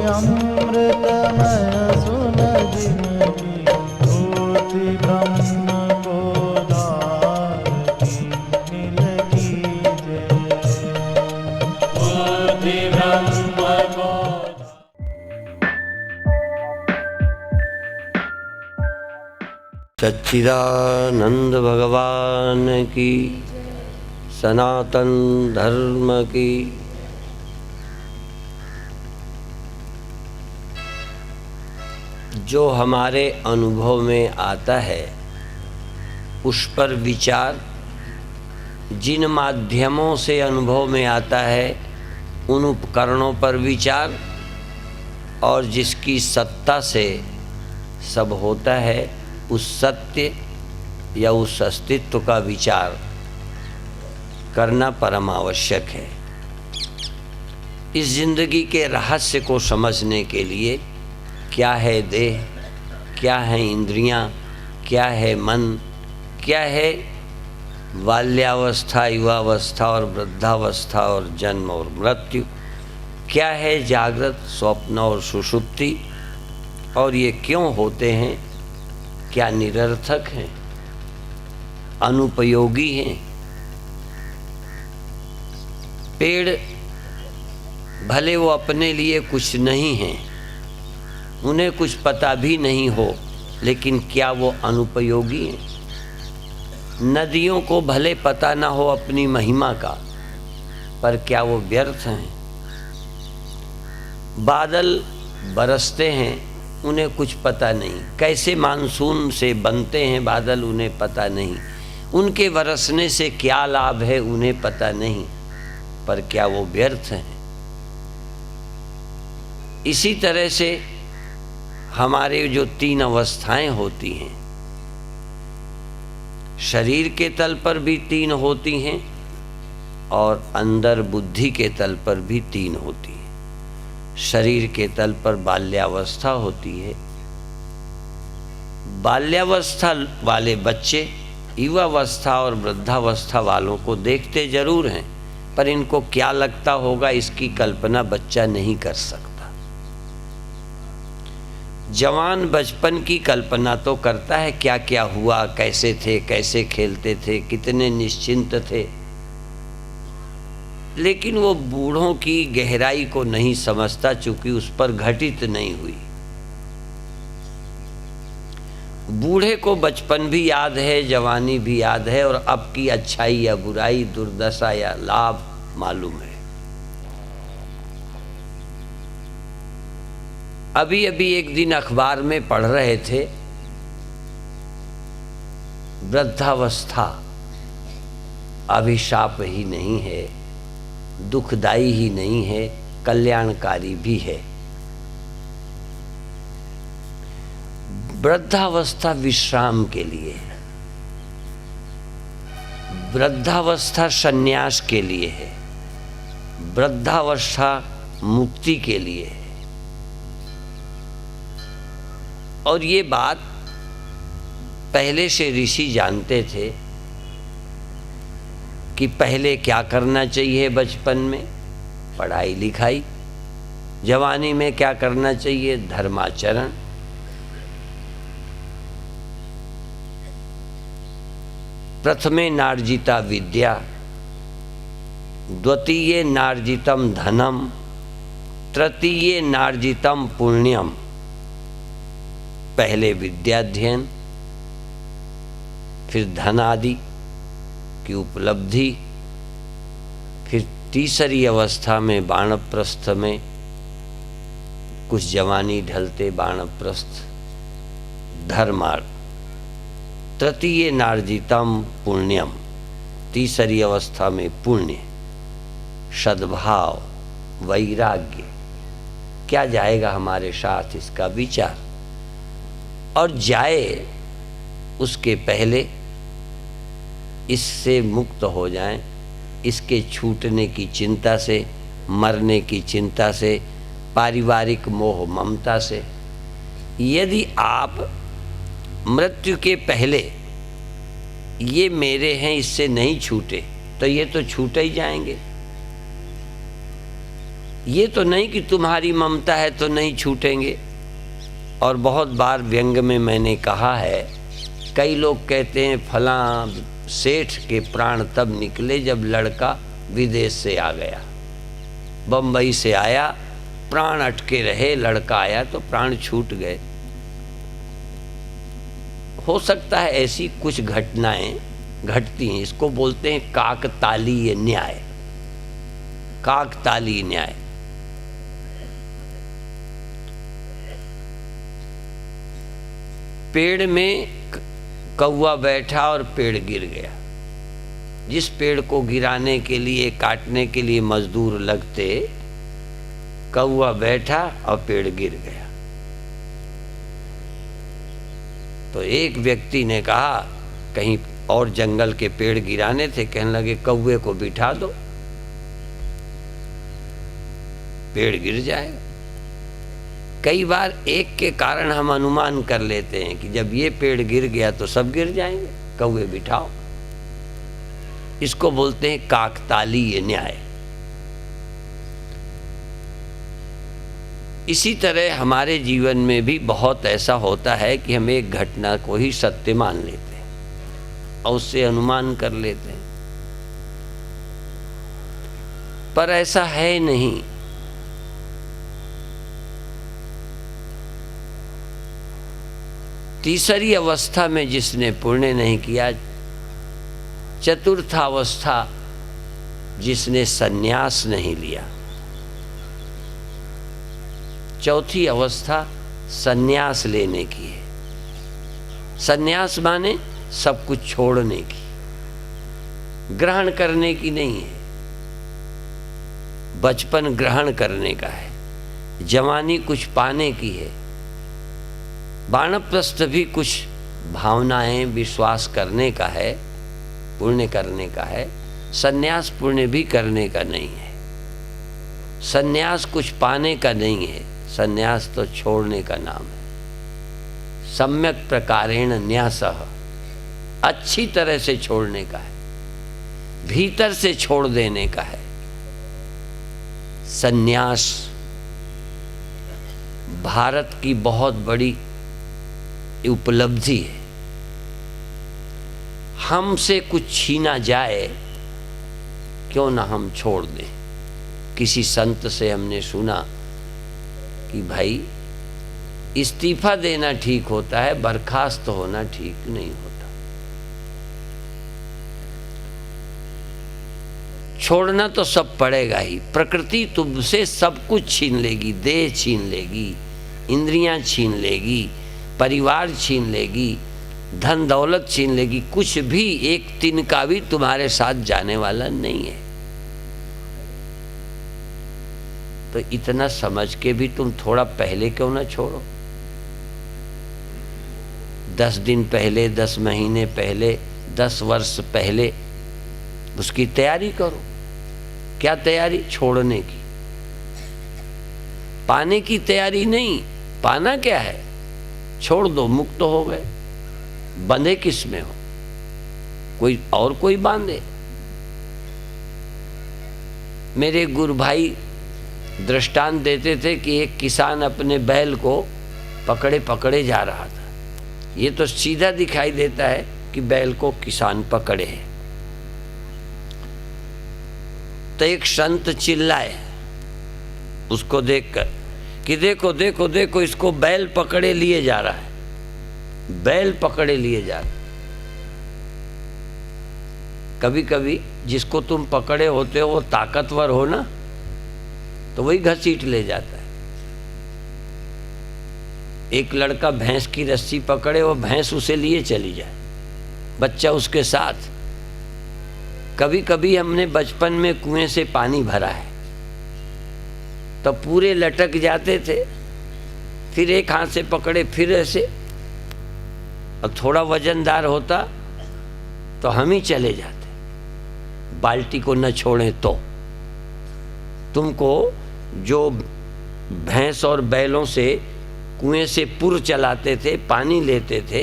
अमृतमय सुन जिनकी मूर्ति ब्रह्म को धारती नील की जय। मूर्ति ब्रह्म को सच्चिदानंद भगवान की, सनातन धर्म की। जो हमारे अनुभव में आता है उस पर विचार, जिन माध्यमों से अनुभव में आता है उन उपकरणों पर विचार, और जिसकी सत्ता से सब होता है उस सत्य या उस अस्तित्व का विचार करना परम आवश्यक है। इस जिंदगी के रहस्य को समझने के लिए क्या है देह, क्या है इंद्रियां, क्या है मन, क्या है बाल्यावस्था, युवावस्था और वृद्धावस्था और जन्म और मृत्यु, क्या है जागृत, स्वप्न और सुषुप्ति, और ये क्यों होते हैं, क्या निरर्थक हैं, अनुपयोगी हैं। पेड़ भले वो अपने लिए कुछ नहीं हैं, उन्हें कुछ पता भी नहीं हो, लेकिन क्या वो अनुपयोगी हैं? नदियों को भले पता ना हो अपनी महिमा का, पर क्या वो व्यर्थ हैं? बादल बरसते हैं, उन्हें कुछ पता नहीं, कैसे मानसून से बनते हैं बादल उन्हें पता नहीं, उनके बरसने से क्या लाभ है उन्हें पता नहीं, पर क्या वो व्यर्थ हैं? इसी तरह से हमारे जो तीन अवस्थाएं होती हैं, शरीर के तल पर भी तीन होती हैं और अंदर बुद्धि के तल पर भी तीन होती हैं। शरीर के तल पर बाल्यावस्था होती है। बाल्यावस्था वाले बच्चे युवावस्था और वृद्धावस्था वालों को देखते जरूर हैं, पर इनको क्या लगता होगा इसकी कल्पना बच्चा नहीं कर सकता। जवान बचपन की कल्पना तो करता है, क्या क्या हुआ, कैसे थे, कैसे खेलते थे, कितने निश्चिंत थे, लेकिन वो बूढ़ों की गहराई को नहीं समझता, चूंकि उस पर घटित नहीं हुई। बूढ़े को बचपन भी याद है, जवानी भी याद है, और अब की अच्छाई या बुराई, दुर्दशा या लाभ मालूम है। अभी अभी एक दिन अखबार में पढ़ रहे थे, वृद्धावस्था अभिशाप ही नहीं है, दुखदाई ही नहीं है, कल्याणकारी भी है। वृद्धावस्था विश्राम के लिए है, वृद्धावस्था संन्यास के लिए है, वृद्धावस्था मुक्ति के लिए है। और ये बात पहले से ऋषि जानते थे कि पहले क्या करना चाहिए बचपन में, पढ़ाई लिखाई, जवानी में क्या करना चाहिए, धर्माचरण, प्रथमे नार्जिता विद्या, द्वितीये नार्जितम धनम, तृतीये नार्जितम पुण्यम। पहले विद्याध्ययन, फिर धन आदि की उपलब्धि, फिर तीसरी अवस्था में बाणप्रस्थ में, कुछ जवानी ढलते बाणप्रस्थ, धर्मार्थ, तृतीय नार्जितम पुण्यम, तीसरी अवस्था में पुण्य, सद्भाव, वैराग्य। क्या जाएगा हमारे साथ, इसका विचार, और जाए उसके पहले इससे मुक्त हो जाएं, इसके छूटने की चिंता से, मरने की चिंता से, पारिवारिक मोह ममता से। यदि आप मृत्यु के पहले ये मेरे हैं इससे नहीं छूटे, तो ये तो छूटे ही जाएंगे। ये तो नहीं कि तुम्हारी ममता है तो नहीं छूटेंगे। और बहुत बार व्यंग में मैंने कहा है, कई लोग कहते हैं फलां सेठ के प्राण तब निकले जब लड़का विदेश से आ गया, बम्बई से आया, प्राण अटके रहे, लड़का आया तो प्राण छूट गए। हो सकता है ऐसी कुछ घटनाएं घटती हैं, इसको बोलते हैं काकतालीय न्याय। काकतालीय न्याय। पेड़ में कौवा बैठा और पेड़ गिर गया। जिस पेड़ को गिराने के लिए, काटने के लिए मजदूर लगते, कौवा बैठा और पेड़ गिर गया। तो एक व्यक्ति ने कहा, कहीं और जंगल के पेड़ गिराने थे, कहने लगे कौवे को बिठा दो, पेड़ गिर जाएगा। कई बार एक के कारण हम अनुमान कर लेते हैं कि जब ये पेड़ गिर गया तो सब गिर जाएंगे, कौवे बिठाओ। इसको बोलते हैं काकतालीय न्याय। इसी तरह हमारे जीवन में भी बहुत ऐसा होता है कि हम एक घटना को ही सत्य मान लेते हैं और उससे अनुमान कर लेते हैं, पर ऐसा है नहीं। तीसरी अवस्था में जिसने पुण्य नहीं किया, चतुर्थ अवस्था जिसने सन्यास नहीं लिया, चौथी अवस्था सन्यास लेने की है। सन्यास माने सब कुछ छोड़ने की, ग्रहण करने की नहीं है। बचपन ग्रहण करने का है, जवानी कुछ पाने की है, वानप्रस्थ भी कुछ भावनाएं विश्वास करने का है, पुण्य करने का है। सन्यास पुण्य भी करने का नहीं है। सन्यास कुछ पाने का नहीं है, सन्यास तो छोड़ने का नाम है। सम्यक प्रकारेण न्यासः, अच्छी तरह से छोड़ने का है, भीतर से छोड़ देने का है। सन्यास भारत की बहुत बड़ी उपलब्धि है। हमसे कुछ छीना जाए, क्यों ना हम छोड़ दें। किसी संत से हमने सुना कि भाई इस्तीफा देना ठीक होता है, बर्खास्त होना ठीक नहीं होता। छोड़ना तो सब पड़ेगा ही। प्रकृति तुमसे सब कुछ छीन लेगी, देह छीन लेगी, इंद्रियां छीन लेगी, परिवार छीन लेगी, धन दौलत छीन लेगी, कुछ भी एक तिनका भी तुम्हारे साथ जाने वाला नहीं है। तो इतना समझ के भी तुम थोड़ा पहले क्यों ना छोड़ो? 10 दिन पहले, 10 महीने पहले, 10 वर्ष पहले उसकी तैयारी करो। क्या तैयारी? छोड़ने की। पाने की तैयारी नहीं। पाना क्या है? छोड़ दो, मुक्त हो गए। बंधे किस में हो? कोई और कोई बांधे। मेरे गुरु भाई दृष्टांत देते थे कि एक किसान अपने बैल को पकड़े पकड़े जा रहा था। ये तो सीधा दिखाई देता है कि बैल को किसान पकड़े है। तो एक संत चिल्लाए उसको देखकर कि देखो देखो देखो, इसको बैल पकड़े लिए जा रहा है, बैल पकड़े लिए जा रहा है। कभी कभी जिसको तुम पकड़े होते हो वो ताकतवर हो ना, तो वही घसीट ले जाता है। एक लड़का भैंस की रस्सी पकड़े, वो भैंस उसे लिए चली जाए, बच्चा उसके साथ। कभी कभी हमने बचपन में कुएं से पानी भरा है तो पूरे लटक जाते थे, फिर एक हाथ से पकड़े, फिर ऐसे, और थोड़ा वजनदार होता तो हम ही चले जाते, बाल्टी को न छोड़ें तो। तुमको जो भैंस और बैलों से कुएं से पुर चलाते थे, पानी लेते थे,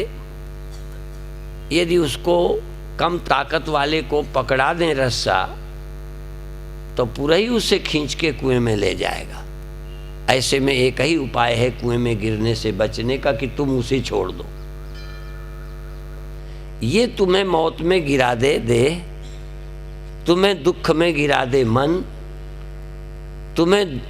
यदि उसको कम ताकत वाले को पकड़ा दें रस्सा, तो पूरा ही उसे खींच के कुएं में ले जाएगा। ऐसे में एक ही उपाय है कुएं में गिरने से बचने का कि तुम उसे छोड़ दो। ये तुम्हें मौत में गिरा दे, तुम्हें दुख में गिरा दे मन, तुम्हें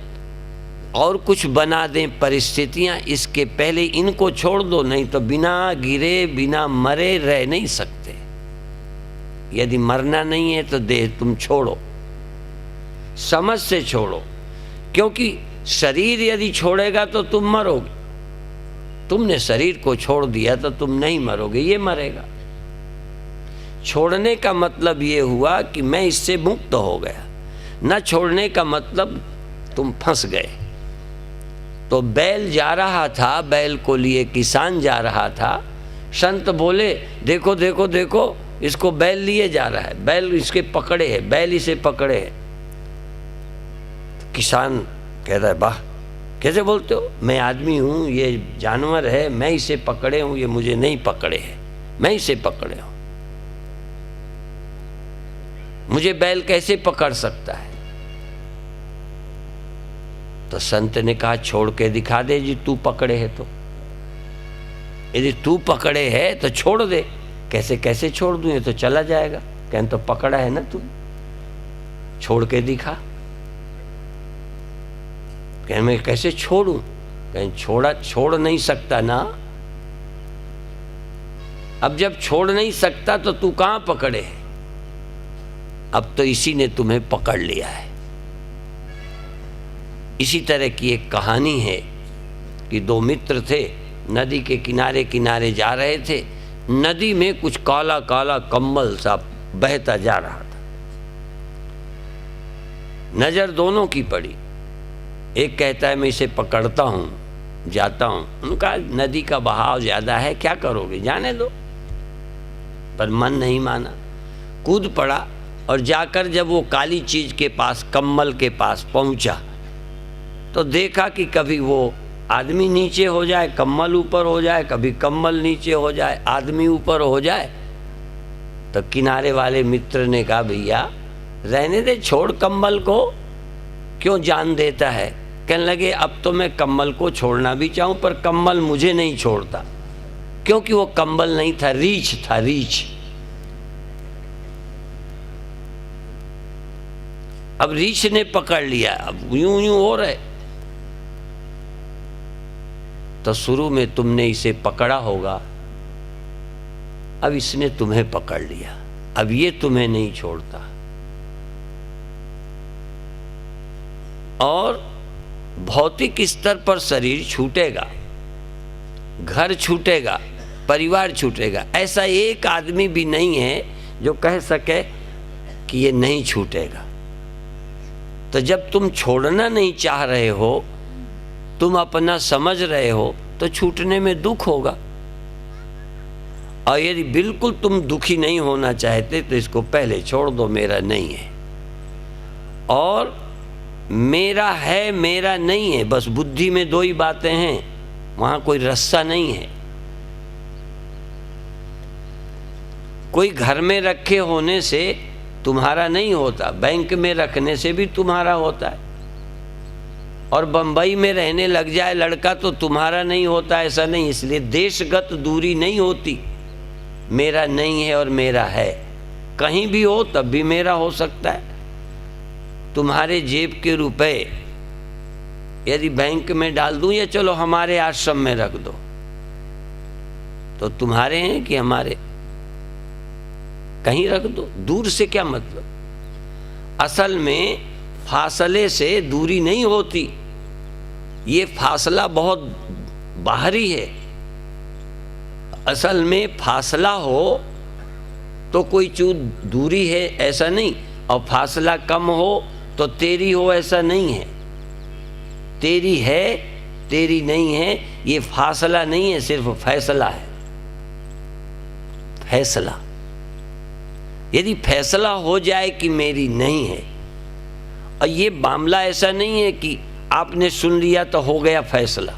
और कुछ बना दें परिस्थितियां, इसके पहले इनको छोड़ दो, नहीं तो बिना गिरे बिना मरे रह नहीं सकते। यदि मरना नहीं है तो देह तुम छोड़ो, समझ से छोड़ो, क्योंकि शरीर यदि छोड़ेगा तो तुम मरोगे। तुमने शरीर को छोड़ दिया तो तुम नहीं मरोगे, ये मरेगा। छोड़ने का मतलब ये हुआ कि मैं इससे मुक्त हो गया, न छोड़ने का मतलब तुम फंस गए। तो बैल जा रहा था, बैल को लिए किसान जा रहा था, संत बोले देखो देखो देखो इसको बैल लिए जा रहा है, बैल इसके पकड़े है, बैल इसे पकड़े है। किसान कह रहा है वाह कैसे बोलते हो, मैं आदमी हूँ, ये जानवर है, मैं इसे पकड़े हूँ, ये मुझे नहीं पकड़े है, मैं इसे पकड़े हूँ, मुझे बैल कैसे पकड़ सकता है। तो संत ने कहा छोड़ के दिखा दे जी, तू पकड़े है तो, यदि तू पकड़े है तो छोड़ दे। कैसे कैसे छोड़ दूं, ये तो चला जाएगा। कहने तो पकड़ा है ना तू, छोड़ के दिखा। कहने मैं कैसे छोड़ूं, कहीं छोड़ नहीं सकता ना। अब जब छोड़ नहीं सकता तो तू कहां पकड़े है, अब तो इसी ने तुम्हें पकड़ लिया है। इसी तरह की एक कहानी है कि दो मित्र थे, नदी के किनारे किनारे जा रहे थे। नदी में कुछ काला काला कंबल सा बहता जा रहा था। नजर दोनों की पड़ी। एक कहता है मैं इसे पकड़ता हूं, जाता हूं। उनका नदी का बहाव ज्यादा है, क्या करोगे, जाने दो। पर मन नहीं माना, कूद पड़ा और जाकर जब वो काली चीज के पास, कम्बल के पास पहुंचा तो देखा कि कभी वो आदमी नीचे हो जाए, कम्बल ऊपर हो जाए, कभी कम्बल नीचे हो जाए, आदमी ऊपर हो जाए। तो किनारे वाले मित्र ने कहा भैया रहने दे, छोड़ कम्बल को, क्यों जान देता है। कहने लगे अब तो मैं कम्बल को छोड़ना भी चाहूं पर कम्बल मुझे नहीं छोड़ता, क्योंकि वो कम्बल नहीं था, रीछ था, रीछ। अब रीछ ने पकड़ लिया, अब यूं यूं हो रहे। तो शुरू में तुमने इसे पकड़ा होगा, अब इसने तुम्हें पकड़ लिया, अब ये तुम्हें नहीं छोड़ता। और भौतिक स्तर पर शरीर छूटेगा, घर छूटेगा, परिवार छूटेगा। ऐसा एक आदमी भी नहीं है जो कह सके कि ये नहीं छूटेगा। तो जब तुम छोड़ना नहीं चाह रहे हो, तुम अपना समझ रहे हो, तो छूटने में दुख होगा। और यदि बिल्कुल तुम दुखी नहीं होना चाहते तो इसको पहले छोड़ दो, मेरा नहीं है। और मेरा है मेरा नहीं है, बस बुद्धि में दो ही बातें हैं, वहां कोई रस्सा नहीं है। कोई घर में रखे होने से तुम्हारा नहीं होता, बैंक में रखने से भी तुम्हारा होता है। और बंबई में रहने लग जाए लड़का तो तुम्हारा नहीं होता, ऐसा नहीं। इसलिए देशगत दूरी नहीं होती, मेरा नहीं है और मेरा है। कहीं भी हो तब भी मेरा हो सकता है। तुम्हारे जेब के रुपए यदि बैंक में डाल दूं या चलो हमारे आश्रम में रख दो, तो तुम्हारे हैं कि हमारे, कहीं रख दो। दूर से क्या मतलब, असल में फासले से दूरी नहीं होती, ये फासला बहुत बाहरी है। असल में फासला हो तो कोई चूत दूरी है ऐसा नहीं, और फासला कम हो तो तेरी हो ऐसा नहीं है। तेरी है तेरी नहीं है, ये फासला नहीं है, सिर्फ फैसला है। फैसला, यदि फैसला हो जाए कि मेरी नहीं है, और ये मामला ऐसा नहीं है कि आपने सुन लिया तो हो गया फैसला।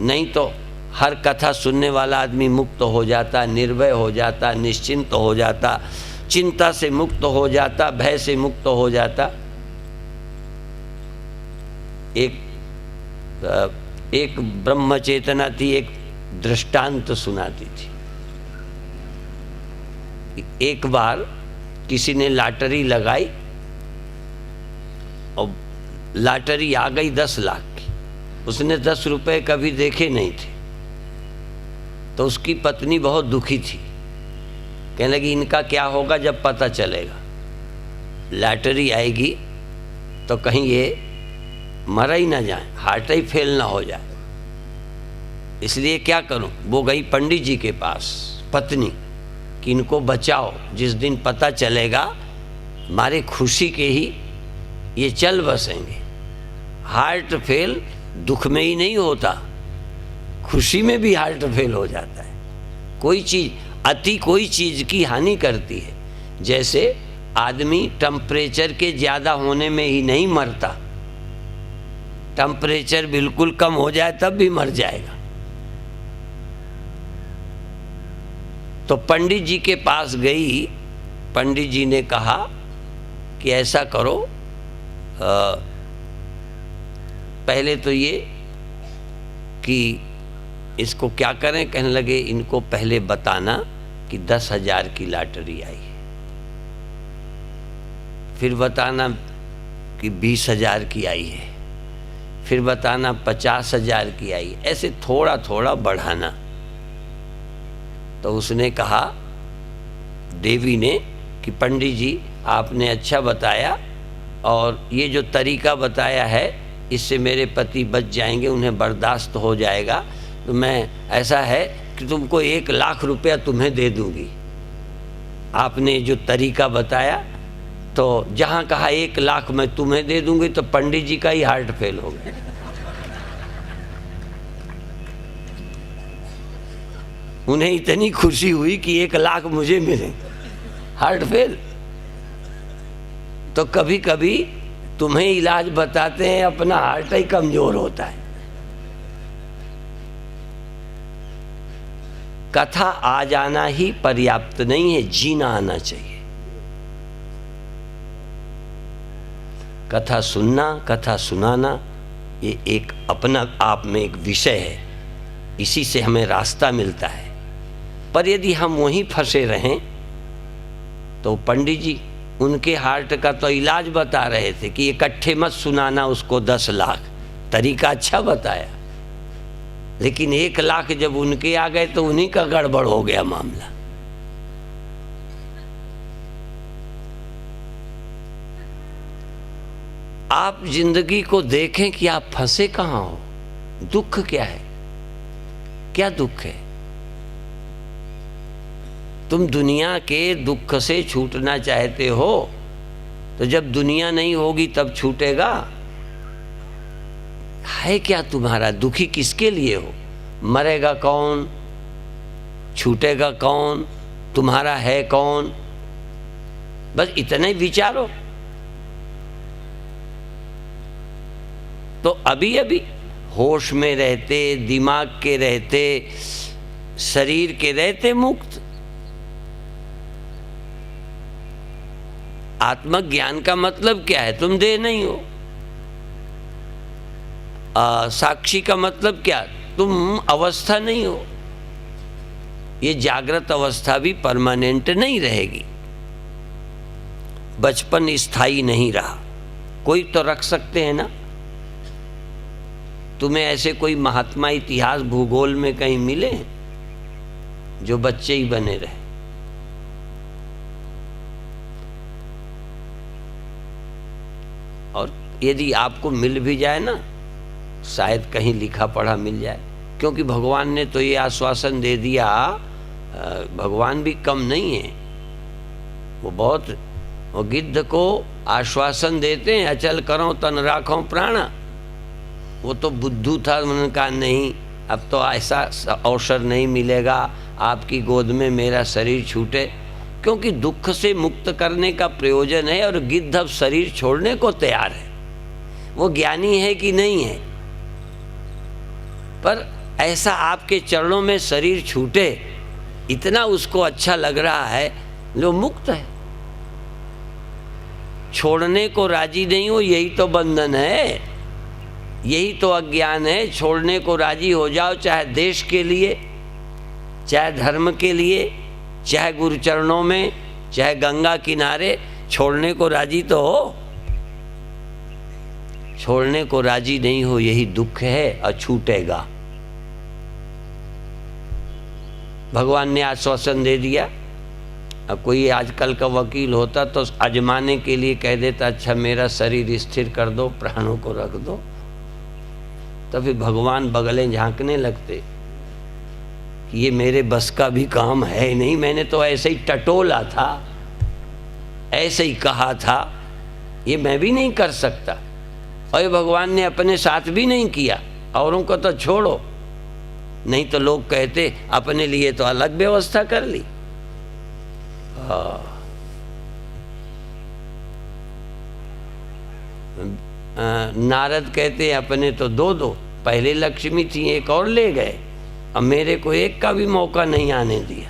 नहीं तो हर कथा सुनने वाला आदमी मुक्त हो जाता, निर्भय हो जाता, निश्चिंत हो जाता, चिंता से मुक्त हो जाता, भय से मुक्त हो जाता। एक ब्रह्म चेतना थी, एक दृष्टांत सुनाती थी। एक बार किसी ने लॉटरी लगाई और लॉटरी आ गई 10 लाख की। उसने 10 रुपए कभी देखे नहीं थे, तो उसकी पत्नी बहुत दुखी थी। कहने लगी इनका क्या होगा जब पता चलेगा, लॉटरी आएगी तो कहीं ये मरा ही ना जाए, हार्ट ही फेल ना हो जाए, इसलिए क्या करूं। वो गई पंडित जी के पास, पत्नी, कि इनको बचाओ, जिस दिन पता चलेगा हमारे खुशी के ही ये चल बसेंगे। हार्ट फेल दुख में ही नहीं होता, खुशी में भी हार्ट फेल हो जाता है। कोई चीज़ अति कोई चीज़ की हानि करती है। जैसे आदमी टेम्परेचर के ज़्यादा होने में ही नहीं मरता, टेम्परेचर बिल्कुल कम हो जाए तब भी मर जाएगा। तो पंडित जी के पास गई, पंडित जी ने कहा कि ऐसा करो, पहले तो ये कि इसको क्या करें। कहने लगे इनको पहले बताना कि 10,000 की लॉटरी आई है, फिर बताना कि 20,000 की आई है, फिर बताना 50,000 की आई है, ऐसे थोड़ा थोड़ा बढ़ाना। तो उसने कहा, देवी ने, कि पंडित जी आपने अच्छा बताया और ये जो तरीका बताया है इससे मेरे पति बच जाएंगे, उन्हें बर्दाश्त हो जाएगा। तो मैं, ऐसा है कि तुमको 1 लाख रुपया तुम्हें दे दूंगी। आपने जो तरीका बताया, तो जहाँ कहा 1 लाख मैं तुम्हें दे दूंगी, तो पंडित जी का ही हार्ट फेल हो गया। उन्हें इतनी खुशी हुई कि 1 लाख मुझे मिले, हार्ट फेल। तो कभी कभी तुम्हें इलाज बताते हैं, अपना हार्ट ही कमजोर होता है। कथा आ जाना ही पर्याप्त नहीं है, जीना आना चाहिए। कथा सुनना, कथा सुनाना, ये एक अपना आप में एक विषय है, इसी से हमें रास्ता मिलता है। पर यदि हम वहीं फंसे रहें, तो पंडित जी उनके हार्ट का तो इलाज बता रहे थे कि इकट्ठे मत सुनाना उसको 10 लाख, तरीका अच्छा बताया, लेकिन 1 लाख जब उनके आ गए तो उन्हीं का गड़बड़ हो गया मामला। आप जिंदगी को देखें कि आप फंसे कहां हो, दुख क्या है, क्या दुख है। तुम दुनिया के दुख से छूटना चाहते हो, तो जब दुनिया नहीं होगी तब छूटेगा। है क्या तुम्हारा, दुखी किसके लिए हो? मरेगा कौन, छूटेगा कौन, तुम्हारा है कौन? बस इतना ही विचारो। तो अभी अभी होश में रहते, दिमाग के रहते, शरीर के रहते मुक्त। आत्मज्ञान का मतलब क्या है? तुम देह नहीं हो। साक्षी का मतलब क्या? तुम अवस्था नहीं हो। ये जागृत अवस्था भी परमानेंट नहीं रहेगी। बचपन स्थायी नहीं रहा। कोई तो रख सकते हैं ना। तुम्हें ऐसे कोई महात्मा इतिहास भूगोल में कहीं मिले जो बच्चे ही बने रहे? और यदि आपको मिल भी जाए ना, शायद कहीं लिखा पढ़ा मिल जाए, क्योंकि भगवान ने तो ये आश्वासन दे दिया। भगवान भी कम नहीं है, वो गिद्ध को आश्वासन देते हैं, अचल करो तन राखो प्राणा। वो तो बुद्धू था, उन्होंने कहा नहीं, अब तो ऐसा अवसर नहीं मिलेगा आपकी गोद में मेरा शरीर छूटे, क्योंकि दुख से मुक्त करने का प्रयोजन है। और गिद्ध अब शरीर छोड़ने को तैयार है। वो ज्ञानी है कि नहीं है, पर ऐसा आपके चरणों में शरीर छूटे, इतना उसको अच्छा लग रहा है, जो मुक्त है। छोड़ने को राजी नहीं हो, यही तो बंधन है, यही तो अज्ञान है। छोड़ने को राजी हो जाओ, चाहे देश के लिए, चाहे धर्म के लिए, चाहे गुरु चरणों में, चाहे गंगा किनारे, छोड़ने को राजी तो हो। छोड़ने को राजी नहीं हो, यही दुख है और छूटेगा। भगवान ने आश्वासन दे दिया। अब कोई आजकल का वकील होता तो आजमाने के लिए कह देता, अच्छा मेरा शरीर स्थिर कर दो, प्राणों को रख दो, तो फिर भगवान बगलें झांकने लगते कि ये मेरे बस का भी काम है नहीं, मैंने तो ऐसे ही टटोला था, ऐसे ही कहा था, ये मैं भी नहीं कर सकता। और भगवान ने अपने साथ भी नहीं किया, औरों को तो छोड़ो, नहीं तो लोग कहते अपने लिए तो अलग व्यवस्था कर ली। नारद कहते अपने तो दो दो, पहले लक्ष्मी थी, एक और ले गए, अब मेरे को एक का भी मौका नहीं आने दिया।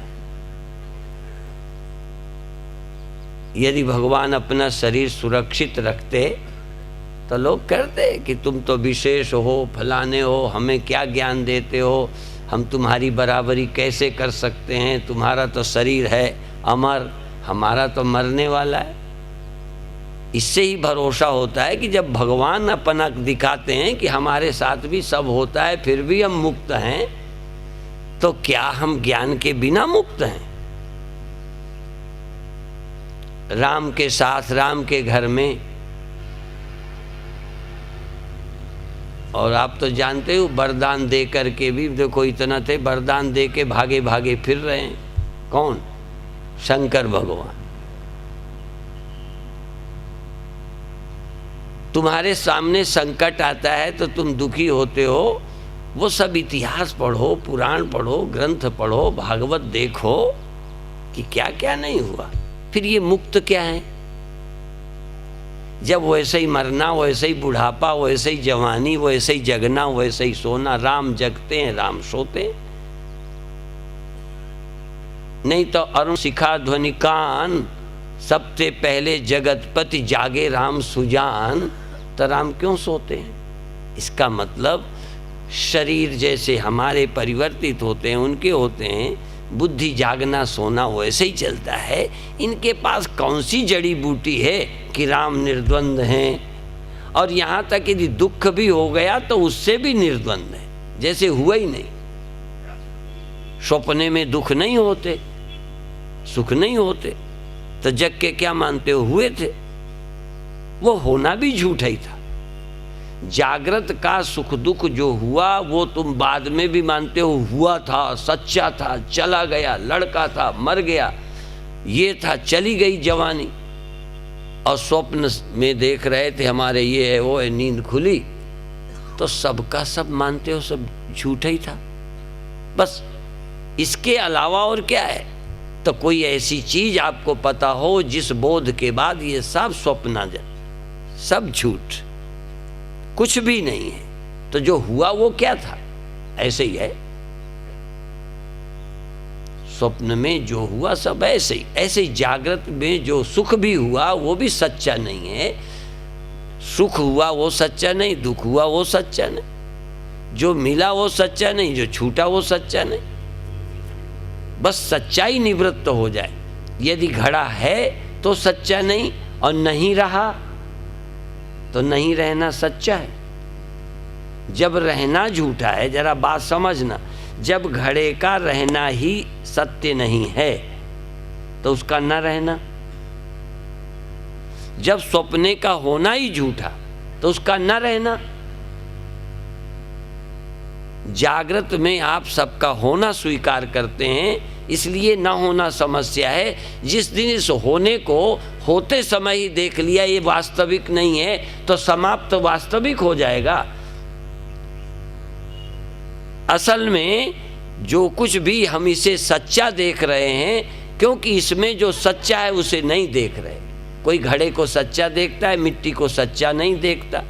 यदि भगवान अपना शरीर सुरक्षित रखते तो लोग कहते कि तुम तो विशेष हो, फलाने हो, हमें क्या ज्ञान देते हो, हम तुम्हारी बराबरी कैसे कर सकते हैं, तुम्हारा तो शरीर है अमर, हमारा तो मरने वाला है। इससे ही भरोसा होता है कि जब भगवान अपना दिखाते हैं कि हमारे साथ भी सब होता है, फिर भी हम मुक्त हैं, तो क्या हम ज्ञान के बिना मुक्त हैं? राम के साथ, राम के घर में, और आप तो जानते हो वरदान दे करके भी देखो इतना थे, वरदान दे के भागे भागे फिर रहे हैं। कौन? शंकर भगवान। तुम्हारे सामने संकट आता है तो तुम दुखी होते हो, वो सब इतिहास पढ़ो, पुराण पढ़ो, ग्रंथ पढ़ो, भागवत देखो कि क्या क्या नहीं हुआ। फिर ये मुक्त क्या है? जब वैसे ही मरना, वैसे ही बुढ़ापा, वैसे ही जवानी, वैसे ही जगना, वैसे ही सोना। राम जगते हैं, राम सोते हैं। नहीं तो अरुण शिखा ध्वनि कान, सबसे पहले जगतपति जागे राम सुजान, तो राम क्यों सोते हैं? इसका मतलब शरीर जैसे हमारे परिवर्तित होते हैं, उनके होते हैं, बुद्धि जागना सोना वैसे ही चलता है। इनके पास कौन सी जड़ी बूटी है कि राम निर्द्वंद हैं? और यहाँ तक यदि दुख भी हो गया तो उससे भी निर्द्वंद है, जैसे हुआ ही नहीं। सपने में दुख नहीं होते, सुख नहीं होते, तो जग के क्या मानते हो हुए थे? वो होना भी झूठा ही था। जागृत का सुख दुख जो हुआ वो तुम बाद में भी मानते हो हुआ था, सच्चा था, चला गया, लड़का था मर गया, ये था चली गई जवानी, और स्वप्न में देख रहे थे हमारे ये है वो है, नींद खुली तो सबका सब मानते हो सब झूठा ही था। बस इसके अलावा और क्या है? तो कोई ऐसी चीज आपको पता हो जिस बोध के बाद ये सब स्वप्न, सब झूठ, कुछ भी नहीं है। तो जो हुआ वो क्या था? ऐसे ही है। स्वप्न में जो हुआ सब ऐसे ही, ऐसे ही जागृत में जो सुख भी हुआ वो भी सच्चा नहीं है। सुख हुआ वो सच्चा नहीं, दुख हुआ वो सच्चा नहीं, जो मिला वो सच्चा नहीं, जो छूटा वो सच्चा नहीं। बस सच्चाई निवृत्त हो जाए। यदि घड़ा है तो सच्चा नहीं, और नहीं रहा तो नहीं रहना सच्चा है। जब रहना झूठा है, जरा बात समझना, जब घड़े का रहना ही सत्य नहीं है तो उसका न रहना, जब सपने का होना ही झूठा तो उसका न रहना। जागृत में आप सबका होना स्वीकार करते हैं, इसलिए न होना समस्या है। जिस दिन इस होने को होते समय ही देख लिया ये वास्तविक नहीं है तो समाप्त वास्तविक हो जाएगा। असल में जो कुछ भी हम इसे सच्चा देख रहे हैं, क्योंकि इसमें जो सच्चा है उसे नहीं देख रहे। कोई घड़े को सच्चा देखता है, मिट्टी को सच्चा नहीं देखता,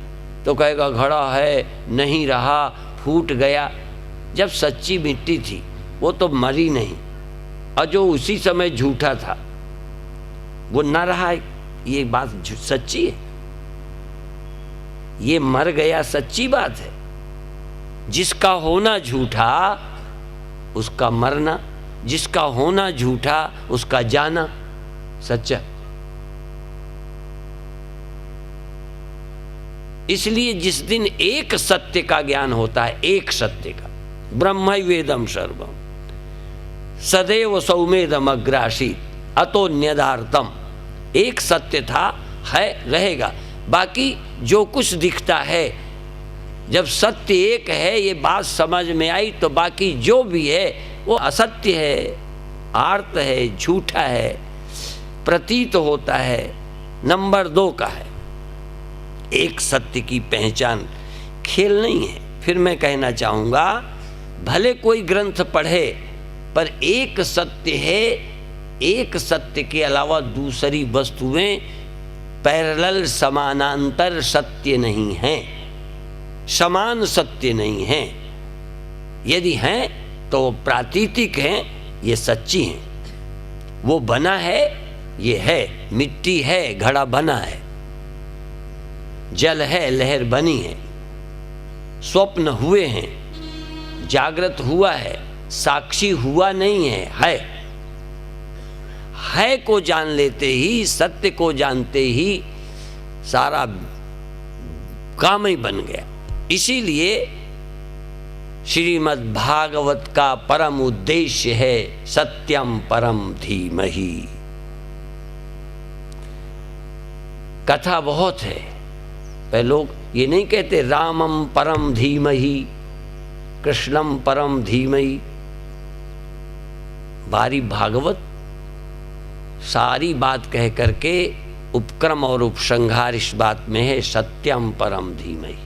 तो कहेगा घड़ा है, नहीं रहा, फूट गया। जब सच्ची मिट्टी थी वो तो मरी नहीं, और जो उसी समय झूठा था वो न रहा, ये बात सच्ची है, ये मर गया सच्ची बात है। जिसका होना झूठा उसका मरना, जिसका होना झूठा उसका जाना सच्चा। इसलिए जिस दिन एक सत्य का ज्ञान होता है, एक सत्य का, ब्रह्मैवेदम सर्वम सदैव सौमेदम अग्रासीत अतो न्यदार्थम, एक सत्य था, है, रहेगा। बाकी जो कुछ दिखता है, जब सत्य एक है, ये बात समझ में आई, तो बाकी जो भी है वो असत्य है, आर्त है, झूठा है, प्रतीत होता है, नंबर 2 का है। एक सत्य की पहचान खेल नहीं है। फिर मैं कहना चाहूँगा, भले कोई ग्रंथ पढ़े, पर एक सत्य है, एक सत्य के अलावा दूसरी वस्तुएं पैरेलल समानांतर सत्य नहीं हैं, समान सत्य नहीं हैं। यदि हैं तो वो प्रातीतिक हैं, ये सच्ची हैं। वो बना है, ये है, मिट्टी है, घड़ा बना है, जल है, लहर बनी है, स्वप्न हुए हैं, जागृत हुआ है, साक्षी हुआ नहीं है, है को जान लेते ही, सत्य को जानते ही सारा काम ही बन गया। इसीलिए श्रीमद् भागवत का परम उद्देश्य है सत्यम परम धीमहि। कथा बहुत है, पर लोग ये नहीं कहते रामम परम धीमहि, कृष्णम परम धीमहि। बारी भागवत सारी बात कह करके उपक्रम और उपसंहार इस बात में है, सत्यम परम धीमहि।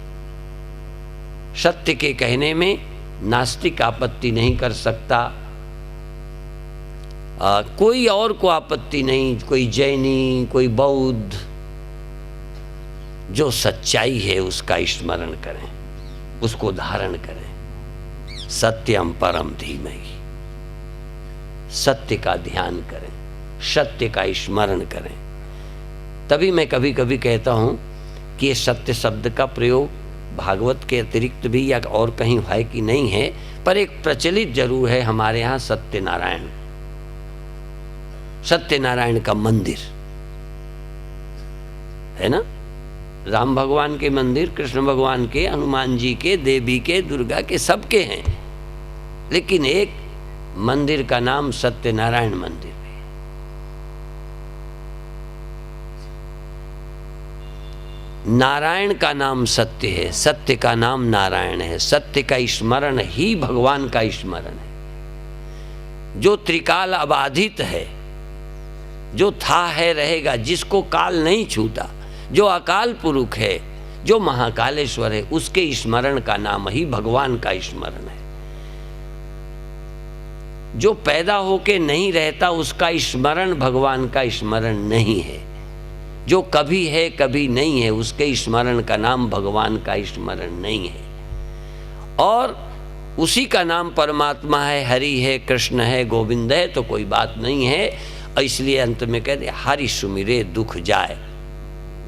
सत्य के कहने में नास्तिक आपत्ति नहीं कर सकता, कोई और को आपत्ति नहीं, कोई जैनी, कोई बौद्ध। जो सच्चाई है उसका स्मरण करें, उसको धारण करें। सत्यम परम धीमहि, सत्य का ध्यान करें, सत्य का स्मरण करें। तभी मैं कभी कभी कहता हूं कि ये सत्य शब्द का प्रयोग भागवत के अतिरिक्त भी या और कहीं है कि नहीं है, पर एक प्रचलित जरूर है हमारे यहाँ सत्यनारायण, सत्यनारायण का मंदिर है ना। राम भगवान के मंदिर, कृष्ण भगवान के, हनुमान जी के, देवी के, दुर्गा के, सबके हैं, लेकिन एक मंदिर का नाम सत्यनारायण मंदिर है। नारायण का नाम सत्य है, सत्य का नाम नारायण है। सत्य का स्मरण ही भगवान का स्मरण है। जो त्रिकाल अबाधित है, जो था है रहेगा, जिसको काल नहीं छूता, जो अकाल पुरुष है, जो महाकालेश्वर है, उसके स्मरण का नाम ही भगवान का स्मरण है। जो पैदा होके नहीं रहता, उसका स्मरण भगवान का स्मरण नहीं है। जो कभी है कभी नहीं है, उसके स्मरण का नाम भगवान का स्मरण नहीं है। और उसी का नाम परमात्मा है, हरि है, कृष्ण है, गोविंद है, तो कोई बात नहीं है। इसलिए अंत में कहते हरि सुमिरे दुख जाए,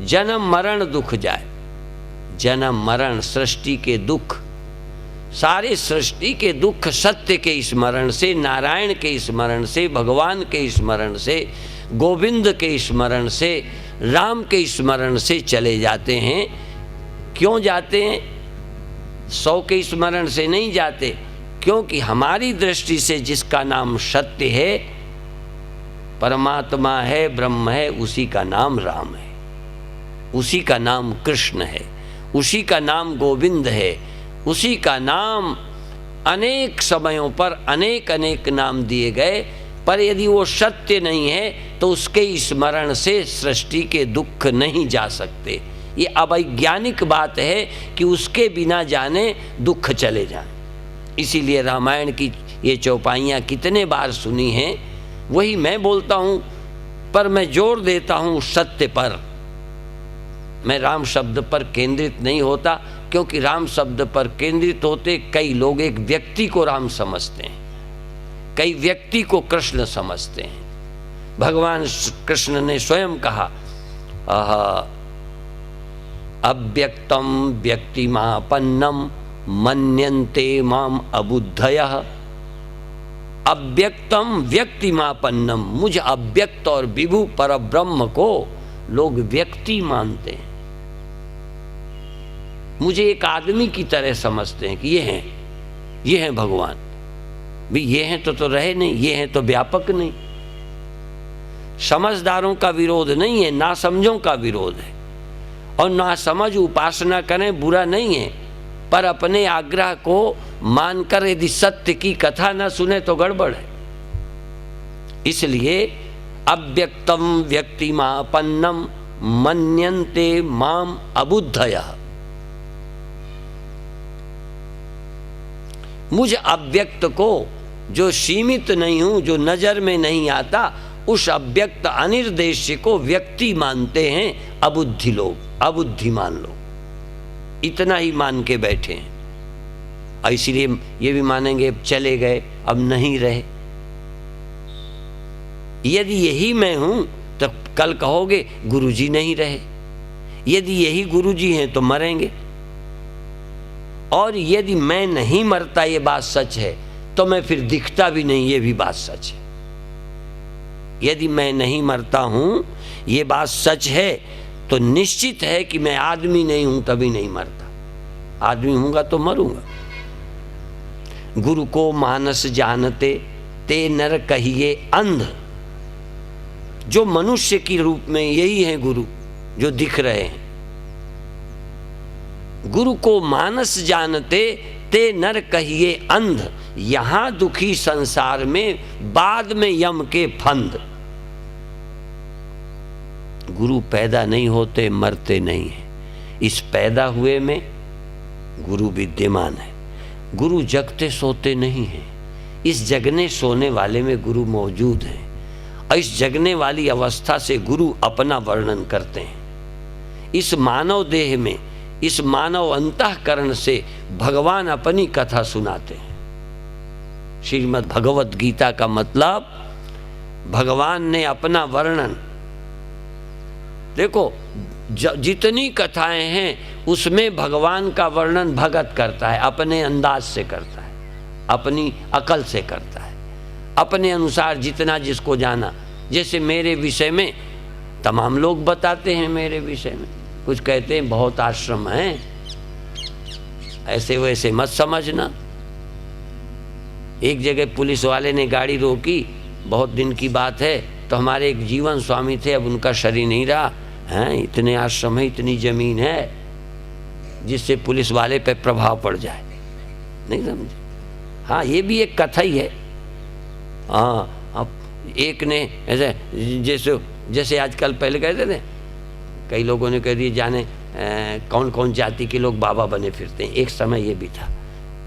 जन्म मरण दुख जाए। जन्म मरण सृष्टि के दुख, सारे सृष्टि के दुख सत्य के स्मरण से, नारायण के स्मरण से, भगवान के स्मरण से, गोविंद के स्मरण से, राम के स्मरण से चले जाते हैं। क्यों जाते हैं? 100 के स्मरण से नहीं जाते, क्योंकि हमारी दृष्टि से जिसका नाम सत्य है, परमात्मा है, ब्रह्म है, उसी का नाम राम है, उसी का नाम कृष्ण है, उसी का नाम गोविंद है, उसी का नाम अनेक समयों पर अनेक अनेक नाम दिए गए। पर यदि वो सत्य नहीं है तो उसके स्मरण से सृष्टि के दुख नहीं जा सकते। ये अवैज्ञानिक बात है कि उसके बिना जाने दुख चले जाए। इसीलिए रामायण की ये चौपाइयाँ कितने बार सुनी हैं, वही मैं बोलता हूँ, पर मैं जोर देता हूँ सत्य पर। मैं राम शब्द पर केंद्रित नहीं होता, क्योंकि राम शब्द पर केंद्रित होते कई लोग एक व्यक्ति को राम समझते हैं, कई व्यक्ति को कृष्ण समझते हैं। भगवान कृष्ण ने स्वयं कहा अव्यक्तम व्यक्तिमापन्नम मन्यन्ते माम अबुद्धयः। अव्यक्तम व्यक्तिमापन्नम, मुझ अव्यक्त और विभु परब्रह्म को लोग व्यक्ति मानते हैं, मुझे एक आदमी की तरह समझते हैं कि ये हैं भगवान। भी ये हैं तो रहे नहीं, ये हैं तो व्यापक नहीं। समझदारों का विरोध नहीं है, ना समझों का विरोध है। और ना समझ उपासना करें बुरा नहीं है, पर अपने आग्रह को मानकर यदि सत्य की कथा न सुने तो गड़बड़ है। इसलिए अव्यक्तम व्यक्तिमापन्नम मन्यन्ते माम अबुद्धयः। मुझ अव्यक्त को, जो सीमित नहीं हूं, जो नजर में नहीं आता, उस अव्यक्त अनिर्देश्य को व्यक्ति मानते हैं अबुद्धि लोग, अबुद्धिमान लोग। इतना ही मान के बैठे हैं। और इसीलिए ये भी मानेंगे अब चले गए, अब नहीं रहे। यदि यही मैं हूं तो कल कहोगे गुरुजी नहीं रहे। यदि यही गुरुजी हैं तो मरेंगे। और यदि मैं नहीं मरता, ये बात सच है, तो मैं फिर दिखता भी नहीं, ये भी बात सच है। यदि मैं नहीं मरता हूं, ये बात सच है, तो निश्चित है कि मैं आदमी नहीं हूं तभी नहीं मरता। आदमी हूंगा तो मरूंगा। गुरु को मानस जानते ते नर कहिए अंध। जो मनुष्य की रूप में यही है गुरु, जो दिख रहे हैं। गुरु को मानस जानते ते नर कहिए अंध। यहां दुखी संसार में, बाद में यम के फंद। गुरु पैदा नहीं होते, मरते नहीं है। इस पैदा हुए में गुरु विद्यमान है। गुरु जगते सोते नहीं है। इस जगने सोने वाले में गुरु मौजूद है। और इस जगने वाली अवस्था से गुरु अपना वर्णन करते हैं। इस मानव देह में, इस मानव अंतःकरण से भगवान अपनी कथा सुनाते हैं। श्रीमद् भगवत गीता का मतलब, भगवान ने अपना वर्णन। देखो, जितनी कथाएं हैं उसमें भगवान का वर्णन भगत करता है, अपने अंदाज से करता है, अपनी अकल से करता है, अपने अनुसार जितना जिसको जाना। जैसे मेरे विषय में तमाम लोग बताते हैं, मेरे विषय में कुछ कहते हैं बहुत आश्रम हैं, ऐसे वैसे मत समझना। एक जगह पुलिस वाले ने गाड़ी रोकी, बहुत दिन की बात है, तो हमारे एक जीवन स्वामी थे, अब उनका शरीर नहीं रहा है। इतने आश्रम है, इतनी जमीन है, जिससे पुलिस वाले पे प्रभाव पड़ जाए। नहीं समझे? हाँ, ये भी एक कथा ही है। हाँ, अब एक ने ऐसे जैसे आजकल पहले कहते थे, कई लोगों ने कह दिया जाने कौन कौन जाति के लोग बाबा बने फिरते हैं। एक समय ये भी था।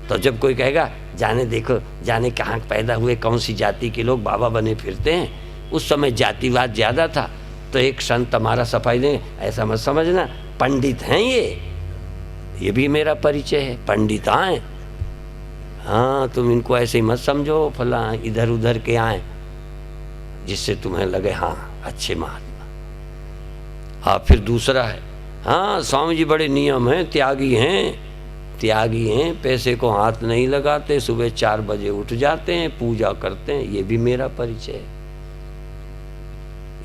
तो जब कोई कहेगा जाने देखो, जाने कहाँ पैदा हुए, कौन सी जाति के लोग बाबा बने फिरते हैं, उस समय जातिवाद ज़्यादा था। तो एक संत हमारा सफाई दे, ऐसा मत समझना, पंडित हैं ये भी मेरा परिचय है, पंडित आए। हाँ, तुम इनको ऐसे ही मत समझो फला इधर उधर के आए, जिससे तुम्हें लगे हाँ अच्छे महात्मा। हाँ, फिर दूसरा है, हाँ स्वामी जी बड़े नियम हैं, त्यागी हैं, पैसे को हाथ नहीं लगाते, सुबह 4 बजे उठ जाते हैं, पूजा करते हैं। ये भी मेरा परिचय है,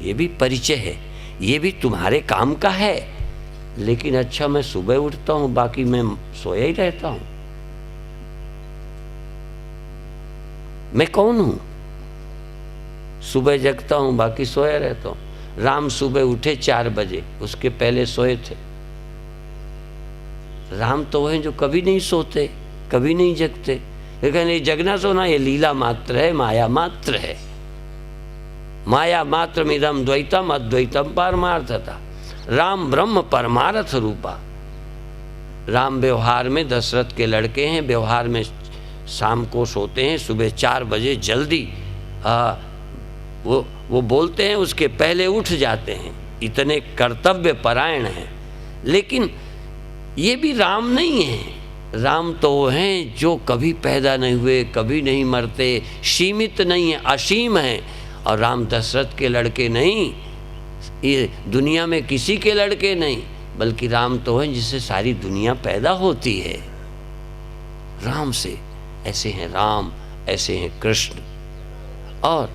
ये भी परिचय है, ये भी तुम्हारे काम का है। लेकिन अच्छा, मैं सुबह उठता हूं, बाकी मैं सोया ही रहता हूं। मैं कौन हूं? सुबह जगता हूं, बाकी सोया रहता हूं। राम सुबह उठे 4 बजे, उसके पहले सोए थे। राम तो वह हैं जो कभी नहीं सोते, कभी नहीं जगते। लेकिन ये जगना सोना ये लीला मात्र है, माया मात्र है। माया मात्र मिदम द्वैतम अद्वैतम पारमार्थता। राम ब्रह्म परमार्थ रूपा। राम व्यवहार में दशरथ के लड़के हैं, व्यवहार में शाम को सोते हैं, सुबह 4 बजे जल्दी वो बोलते हैं, उसके पहले उठ जाते हैं। इतने कर्तव्य परायण हैं। लेकिन ये भी राम नहीं है। राम तो वो हैं जो कभी पैदा नहीं हुए, कभी नहीं मरते, सीमित नहीं है, असीम हैं। और राम दशरथ के लड़के नहीं, ये दुनिया में किसी के लड़के नहीं, बल्कि राम तो है जिससे सारी दुनिया पैदा होती है। राम से ऐसे हैं राम, ऐसे हैं कृष्ण। और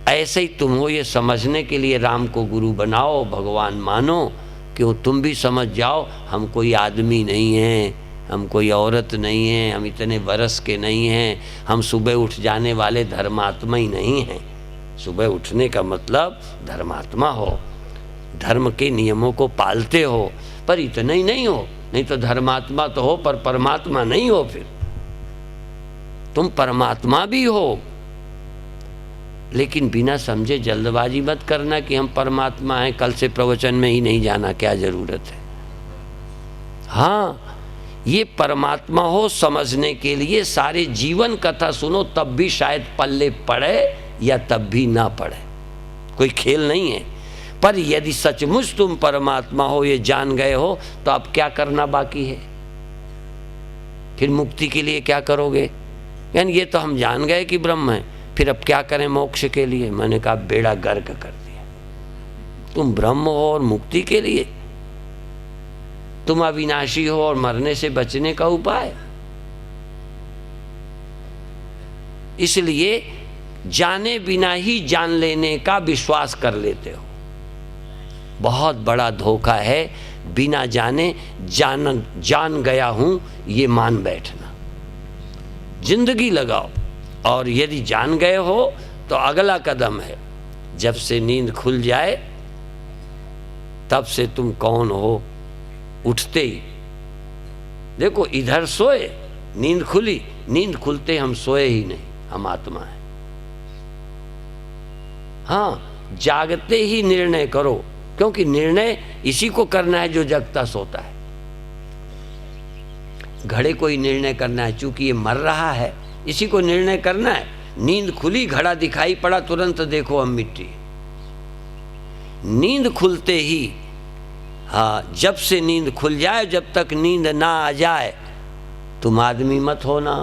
ऐसे ही तुम हो, ये समझने के लिए राम को गुरु बनाओ, भगवान मानो। क्यों? तुम भी समझ जाओ हम कोई आदमी नहीं हैं, हम कोई औरत नहीं हैं, हम इतने बरस के नहीं हैं, हम सुबह उठ जाने वाले धर्मात्मा ही नहीं हैं। सुबह उठने का मतलब धर्मात्मा हो, धर्म के नियमों को पालते हो, पर इतना ही नहीं हो। नहीं तो धर्मात्मा तो हो पर परमात्मा नहीं हो। फिर तुम परमात्मा भी हो, लेकिन बिना समझे जल्दबाजी मत करना कि हम परमात्मा हैं, कल से प्रवचन में ही नहीं जाना, क्या जरूरत है। हाँ, ये परमात्मा हो समझने के लिए सारे जीवन कथा सुनो, तब भी शायद पल्ले पड़े या तब भी ना पड़े, कोई खेल नहीं है। पर यदि सचमुच तुम परमात्मा हो, ये जान गए हो, तो अब क्या करना बाकी है? फिर मुक्ति के लिए क्या करोगे? यानी ये तो हम जान गए कि ब्रह्म है, फिर अब क्या करें मोक्ष के लिए? मैंने कहा बेड़ा गर्क कर दिया। तुम ब्रह्म हो और मुक्ति के लिए, तुम अविनाशी हो और मरने से बचने का उपाय। इसलिए जाने बिना ही जान लेने का विश्वास कर लेते हो। बहुत बड़ा धोखा है बिना जाने जान गया हूं ये मान बैठना। जिंदगी लगाओ, और यदि जान गए हो तो अगला कदम है, जब से नींद खुल जाए तब से तुम कौन हो, उठते ही देखो इधर सोए, नींद खुली, नींद खुलते हम सोए ही नहीं, हम आत्मा है। हाँ, जागते ही निर्णय करो, क्योंकि निर्णय इसी को करना है जो जगता सोता है। घड़े को ही निर्णय करना है, चूंकि ये मर रहा है, इसी को निर्णय करना है। नींद खुली, घड़ा दिखाई पड़ा, तुरंत देखो हम मिट्टी। नींद खुलते ही, हाँ, जब से नींद खुल जाए, जब तक नींद ना आ जाए, तुम आदमी मत होना,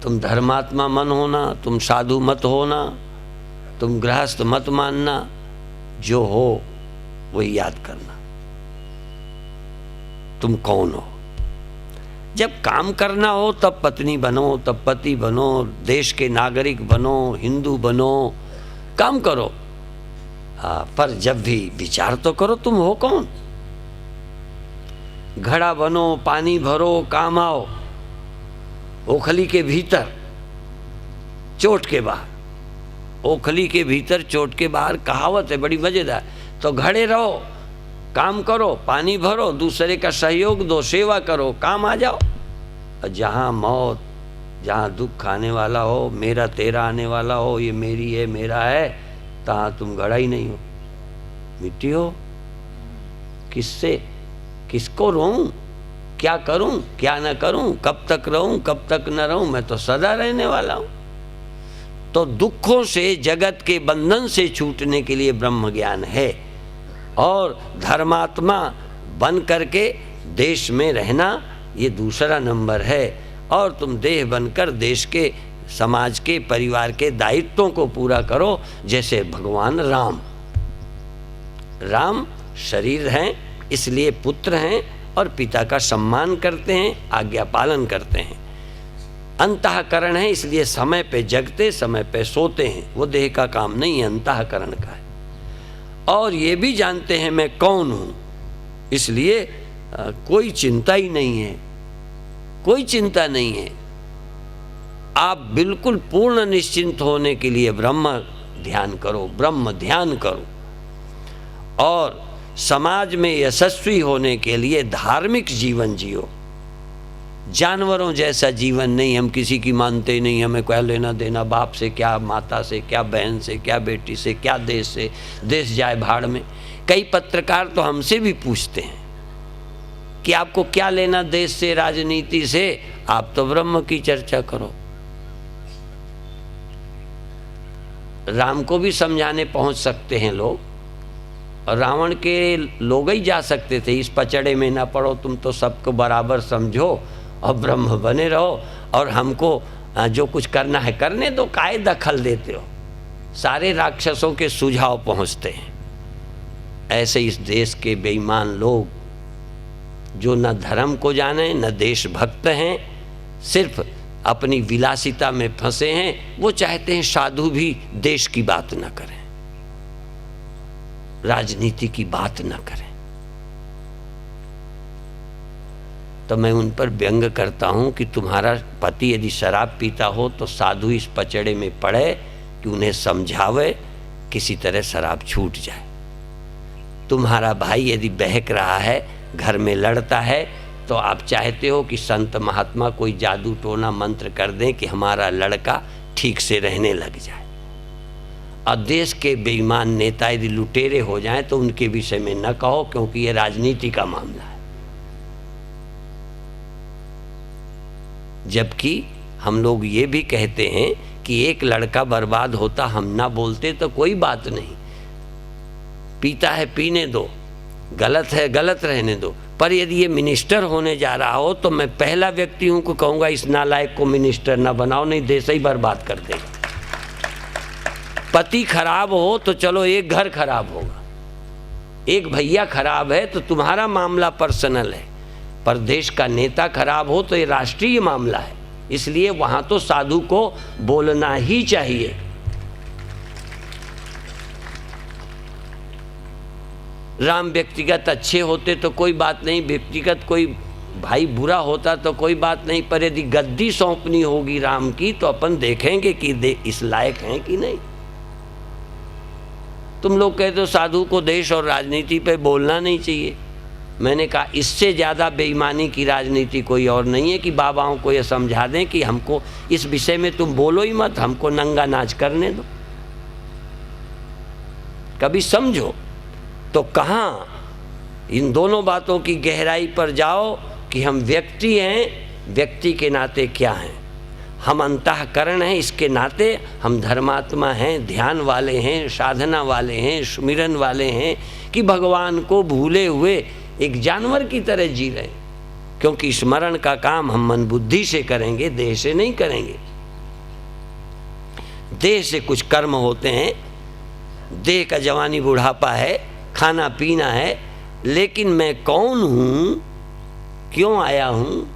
तुम धर्मात्मा मन होना, तुम साधु मत होना, तुम गृहस्थ मत मानना, जो हो वही याद करना। तुम कौन हो? जब काम करना हो तब पत्नी बनो, तब पति बनो, देश के नागरिक बनो, हिंदू बनो, काम करो। हाँ, पर जब भी विचार तो करो तुम हो कौन। घड़ा बनो, पानी भरो, काम आओ, ओखली के भीतर चोट के बाहर। ओखली के भीतर चोट के बाहर कहावत है, बड़ी मजेदार। तो घड़े रहो, काम करो, पानी भरो, दूसरे का सहयोग दो, सेवा करो, काम आ जाओ। और जहाँ मौत, जहाँ दुख आने वाला हो, मेरा तेरा आने वाला हो, ये मेरी है मेरा है, तहाँ तुम घड़ा ही नहीं हो, मिट्टी हो। किससे, किसको रोऊं, क्या करूं, क्या न करूं, कब तक रहूं, कब तक न रहूं, मैं तो सदा रहने वाला हूं। तो दुखों से, जगत के बंधन से छूटने के लिए ब्रह्म ज्ञान है, और धर्मात्मा बन करके देश में रहना ये दूसरा नंबर है। और तुम देह बनकर देश के, समाज के, परिवार के दायित्वों को पूरा करो। जैसे भगवान राम शरीर हैं, इसलिए पुत्र हैं और पिता का सम्मान करते हैं, आज्ञा पालन करते हैं। अंतःकरण है, इसलिए समय पे जगते, समय पे सोते हैं। वो देह का काम नहीं है, अंतःकरण का है। और ये भी जानते हैं मैं कौन हूँ, इसलिए कोई चिंता ही नहीं है, कोई चिंता नहीं है। आप बिल्कुल पूर्ण निश्चिंत होने के लिए ब्रह्म ध्यान करो, ब्रह्म ध्यान करो। और समाज में यशस्वी होने के लिए धार्मिक जीवन जियो। जानवरों जैसा जीवन नहीं, हम किसी की मानते नहीं, हमें क्या लेना देना, बाप से क्या, माता से क्या, बहन से क्या, बेटी से क्या, देश से, देश जाए भाड़ में। कई पत्रकार तो हमसे भी पूछते हैं कि आपको क्या लेना देश से, राजनीति से, आप तो ब्रह्म की चर्चा करो। राम को भी समझाने पहुंच सकते हैं लोग, और रावण के लोग ही जा सकते थे, इस पचड़े में ना पड़ो, तुम तो सबको बराबर समझो और ब्रह्म बने रहो, और हमको जो कुछ करना है करने दो, काहे दखल देते हो। सारे राक्षसों के सुझाव पहुंचते हैं। ऐसे इस देश के बेईमान लोग जो न धर्म को जाने न देशभक्त हैं, सिर्फ अपनी विलासिता में फंसे हैं, वो चाहते हैं साधु भी देश की बात न करें, राजनीति की बात न करें। तो मैं उन पर व्यंग करता हूं कि तुम्हारा पति यदि शराब पीता हो तो साधु इस पचड़े में पड़े कि उन्हें समझावे, किसी तरह शराब छूट जाए। तुम्हारा भाई यदि बहक रहा है, घर में लड़ता है, तो आप चाहते हो कि संत महात्मा कोई जादू टोना मंत्र कर दें कि हमारा लड़का ठीक से रहने लग जाए। और देश के बेईमान नेता यदि लुटेरे हो जाएं तो उनके विषय में न कहो, क्योंकि ये राजनीति का मामला है। जबकि हम लोग ये भी कहते हैं कि एक लड़का बर्बाद होता हम ना बोलते तो कोई बात नहीं, पीता है पीने दो, गलत है गलत रहने दो। पर यदि ये मिनिस्टर होने जा रहा हो तो मैं पहला व्यक्ति हूं को कहूंगा इस नालायक को मिनिस्टर ना बनाओ, नहीं देश ही बर्बाद कर देगा। पति खराब हो तो चलो एक घर खराब होगा, एक भैया खराब है तो तुम्हारा मामला पर्सनल है, पर देश का नेता खराब हो तो ये राष्ट्रीय मामला है। इसलिए वहां तो साधु को बोलना ही चाहिए। राम व्यक्तिगत अच्छे होते तो कोई बात नहीं, व्यक्तिगत कोई भाई बुरा होता तो कोई बात नहीं, पर यदि गद्दी सौंपनी होगी राम की तो अपन देखेंगे कि इस लायक हैं कि नहीं। तुम लोग कहते हो साधु को देश और राजनीति पे बोलना नहीं चाहिए। मैंने कहा इससे ज़्यादा बेईमानी की राजनीति कोई और नहीं है कि बाबाओं को यह समझा दें कि हमको इस विषय में तुम बोलो ही मत, हमको नंगा नाच करने दो। कभी समझो तो कहाँ इन दोनों बातों की गहराई पर जाओ कि हम व्यक्ति हैं, व्यक्ति के नाते क्या हैं, हम अंतःकरण हैं, इसके नाते हम धर्मात्मा हैं, ध्यान वाले हैं, साधना वाले हैं, सुमिरन वाले हैं, कि भगवान को भूले हुए एक जानवर की तरह जी रहे हैं। क्योंकि स्मरण का काम हम मन बुद्धि से करेंगे, देह से नहीं करेंगे। देह से कुछ कर्म होते हैं, देह का जवानी बुढ़ापा है, खाना पीना है, लेकिन मैं कौन हूँ, क्यों आया हूँ,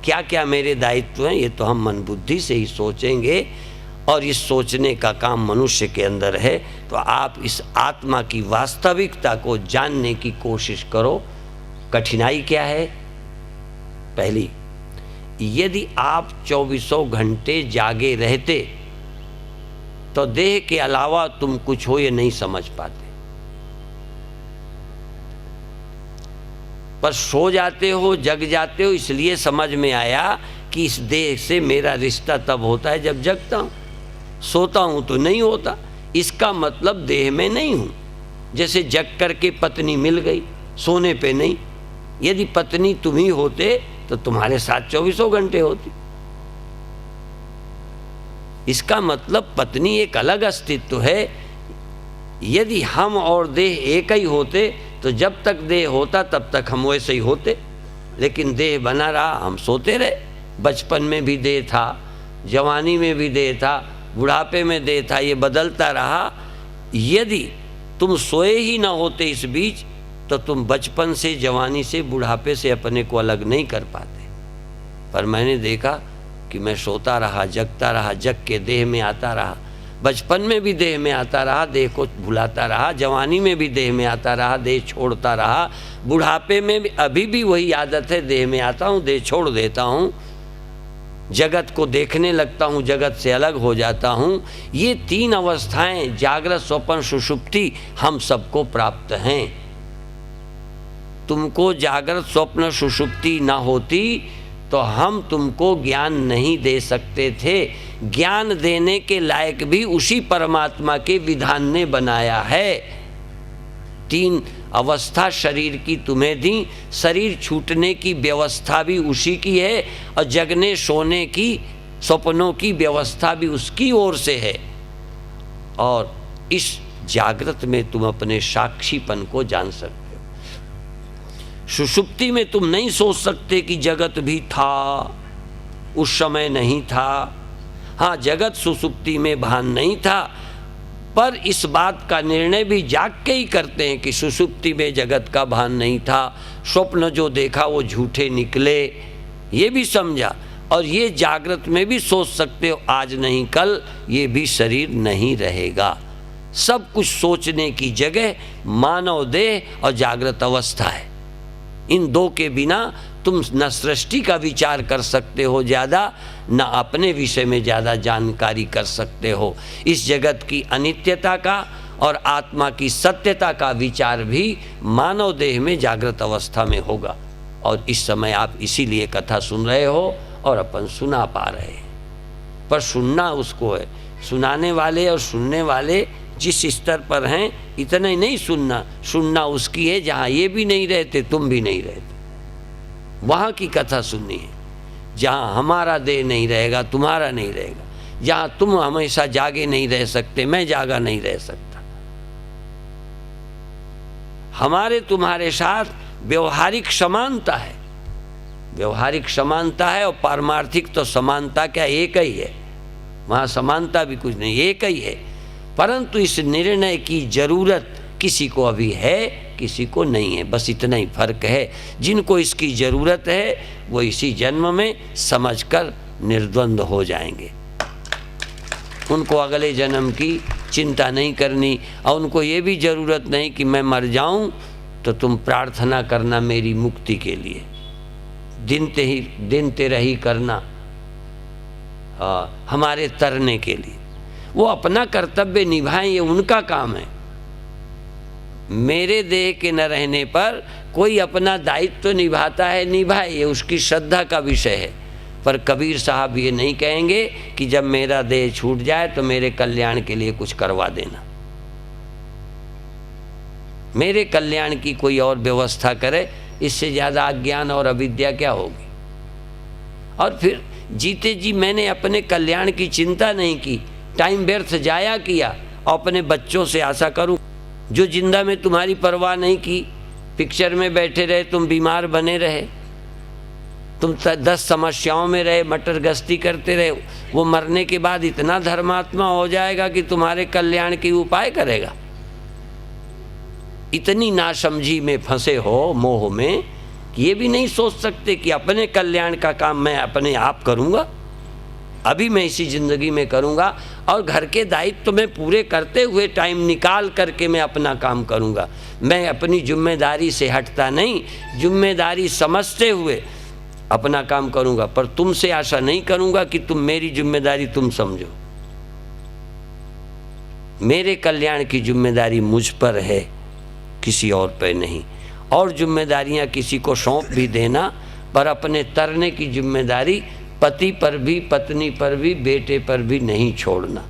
क्या क्या मेरे दायित्व हैं, ये तो हम मन बुद्धि से ही सोचेंगे। और इस सोचने का काम मनुष्य के अंदर है। तो आप इस आत्मा की वास्तविकता को जानने की कोशिश करो। कठिनाई क्या है? पहली, यदि आप 24 घंटे जागे रहते तो देह के अलावा तुम कुछ हो ये नहीं समझ पाते, पर सो जाते हो, जग जाते हो, इसलिए समझ में आया कि इस देह से मेरा रिश्ता तब होता है जब जगता हूँ, सोता हूँ तो नहीं होता। इसका मतलब देह में नहीं हूँ। जैसे जग करके पत्नी मिल गई, सोने पे नहीं। यदि पत्नी तुम ही होते तो तुम्हारे साथ 24 घंटे होती। इसका मतलब पत्नी एक अलग अस्तित्व है। यदि हम और देह एक ही होते तो जब तक देह होता तब तक हम वैसे ही होते, लेकिन देह बना रहा, हम सोते रहे। बचपन में भी देह था, जवानी में भी देह था, बुढ़ापे में देह था, ये बदलता रहा। यदि तुम सोए ही ना होते इस बीच तो तुम बचपन से, जवानी से, बुढ़ापे से अपने को अलग नहीं कर पाते। पर मैंने देखा कि मैं सोता रहा, जगता रहा, जग के देह में आता रहा, बचपन में भी देह में आता रहा, देह को भुलाता रहा, जवानी में भी देह में आता रहा, देह छोड़ता रहा, बुढ़ापे में भी अभी भी वही आदत है, देह में आता हूँ, देह छोड़ देता हूँ, जगत को देखने लगता हूँ, जगत से अलग हो जाता हूँ। ये 3 अवस्थाएं, जागृत, स्वप्न, सुषुप्ति, हम सबको प्राप्त हैं। तुमको जागृत, स्वप्न, सुषुप्ति ना होती तो हम तुमको ज्ञान नहीं दे सकते थे। ज्ञान देने के लायक भी उसी परमात्मा के विधान ने बनाया है। 3 अवस्था शरीर की तुम्हें दी, शरीर छूटने की व्यवस्था भी उसी की है, और जगने सोने की, सपनों की व्यवस्था भी उसकी ओर से है। और इस जागृत में तुम अपने साक्षीपन को जान सकते हो। सुषुप्ति में तुम नहीं सोच सकते कि जगत भी था, उस समय नहीं था। हाँ, जगत सुषुप्ति में भान नहीं था, पर इस बात का निर्णय भी जाग के ही करते हैं कि सुषुप्ति में जगत का भान नहीं था, स्वप्न जो देखा वो झूठे निकले, ये भी समझा। और ये जागृत में भी सोच सकते हो आज नहीं कल ये भी शरीर नहीं रहेगा। सब कुछ सोचने की जगह मानव देह और जागृत अवस्था है। इन दो के बिना तुम न सृष्टि का विचार कर सकते हो ज़्यादा, न अपने विषय में ज़्यादा जानकारी कर सकते हो। इस जगत की अनित्यता का और आत्मा की सत्यता का विचार भी मानव देह में जागृत अवस्था में होगा। और इस समय आप इसीलिए कथा सुन रहे हो और अपन सुना पा रहे हैं। पर सुनना उसको है, सुनाने वाले और सुनने वाले जिस स्तर पर हैं इतना ही नहीं सुनना, सुनना उसकी है जहाँ ये भी नहीं रहते तुम भी नहीं रहते, वहाँ की कथा सुननी है। जहाँ हमारा देह नहीं रहेगा तुम्हारा नहीं रहेगा, जहाँ तुम हमेशा जागे नहीं रह सकते मैं जागा नहीं रह सकता, हमारे तुम्हारे साथ व्यवहारिक समानता है, व्यवहारिक समानता है। और पारमार्थिक तो समानता क्या एक ही है, वहाँ समानता भी कुछ नहीं, एक ही है। परंतु इस निर्णय की जरूरत किसी को अभी है किसी को नहीं है, बस इतना ही फर्क है। जिनको इसकी जरूरत है वो इसी जन्म में समझकर निर्द्वंद हो जाएंगे, उनको अगले जन्म की चिंता नहीं करनी। और उनको ये भी जरूरत नहीं कि मैं मर जाऊं तो तुम प्रार्थना करना मेरी मुक्ति के लिए, दिन तेरा ही करना हमारे तरने के लिए। वो अपना कर्तव्य निभाएं, ये उनका काम है। मेरे देह के न रहने पर कोई अपना दायित्व तो निभाता है, निभाए, ये उसकी श्रद्धा का विषय है। पर कबीर साहब ये नहीं कहेंगे कि जब मेरा देह छूट जाए तो मेरे कल्याण के लिए कुछ करवा देना, मेरे कल्याण की कोई और व्यवस्था करे। इससे ज़्यादा अज्ञान और अविद्या क्या होगी। और फिर जीते जी मैंने अपने कल्याण की चिंता नहीं की, टाइम व्यर्थ जाया किया। और अपने बच्चों से आशा करूं जो जिंदा में तुम्हारी परवाह नहीं की, पिक्चर में बैठे रहे, तुम बीमार बने रहे, तुम 10 समस्याओं में रहे, मटर गश्ती करते रहे, वो मरने के बाद इतना धर्मात्मा हो जाएगा कि तुम्हारे कल्याण की उपाय करेगा। इतनी नासमझी में फंसे हो मोह में कि ये भी नहीं सोच सकते कि अपने कल्याण का काम मैं अपने आप करूँगा, अभी मैं इसी ज़िंदगी में करूँगा। और घर के दायित्व में पूरे करते हुए टाइम निकाल करके मैं अपना काम करूँगा। मैं अपनी जिम्मेदारी से हटता नहीं, जिम्मेदारी समझते हुए अपना काम करूँगा। पर तुमसे आशा नहीं करूँगा कि तुम मेरी जिम्मेदारी तुम समझो। मेरे कल्याण की जिम्मेदारी मुझ पर है, किसी और पर नहीं। और जिम्मेदारियां किसी को सौंप भी देना, पर अपने तरने की जिम्मेदारी पति पर भी, पत्नी पर भी, बेटे पर भी नहीं छोड़ना।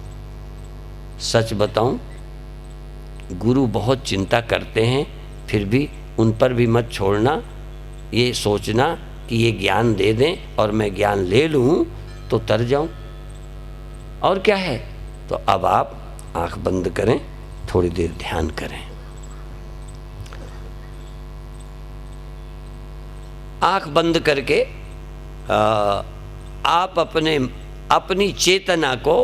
सच बताऊं, गुरु बहुत चिंता करते हैं, फिर भी उन पर भी मत छोड़ना। ये सोचना कि ये ज्ञान दे दें और मैं ज्ञान ले लूं तो तर जाऊं, और क्या है। तो अब आप आंख बंद करें, थोड़ी देर ध्यान करें। आंख बंद करके आप अपनी चेतना को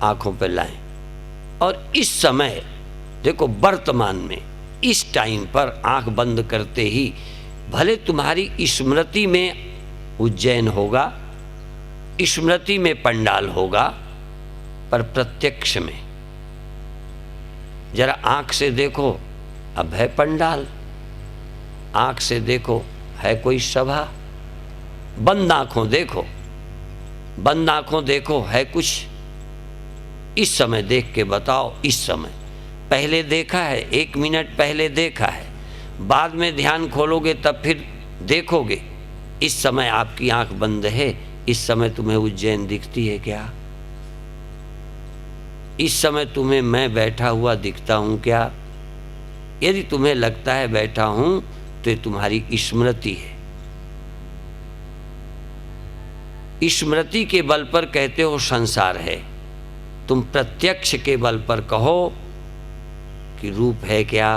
आंखों पर लाएं। और इस समय देखो, वर्तमान में इस टाइम पर आंख बंद करते ही भले तुम्हारी स्मृति में उज्जैन होगा, स्मृति में पंडाल होगा, पर प्रत्यक्ष में जरा आंख से देखो, अब है पंडाल, आंख से देखो है कोई सभा, बंद आंखों देखो, बंद आंखों देखो है कुछ। इस समय देख के बताओ, इस समय पहले देखा है, 1 मिनट पहले देखा है, बाद में ध्यान खोलोगे तब फिर देखोगे। इस समय आपकी आंख बंद है, इस समय तुम्हें उज्जैन दिखती है क्या? इस समय तुम्हें मैं बैठा हुआ दिखता हूं क्या? यदि तुम्हें लगता है बैठा हूं तो ये तुम्हारी स्मृति है। स्मृति के बल पर कहते हो संसार है, तुम प्रत्यक्ष के बल पर कहो कि रूप है क्या?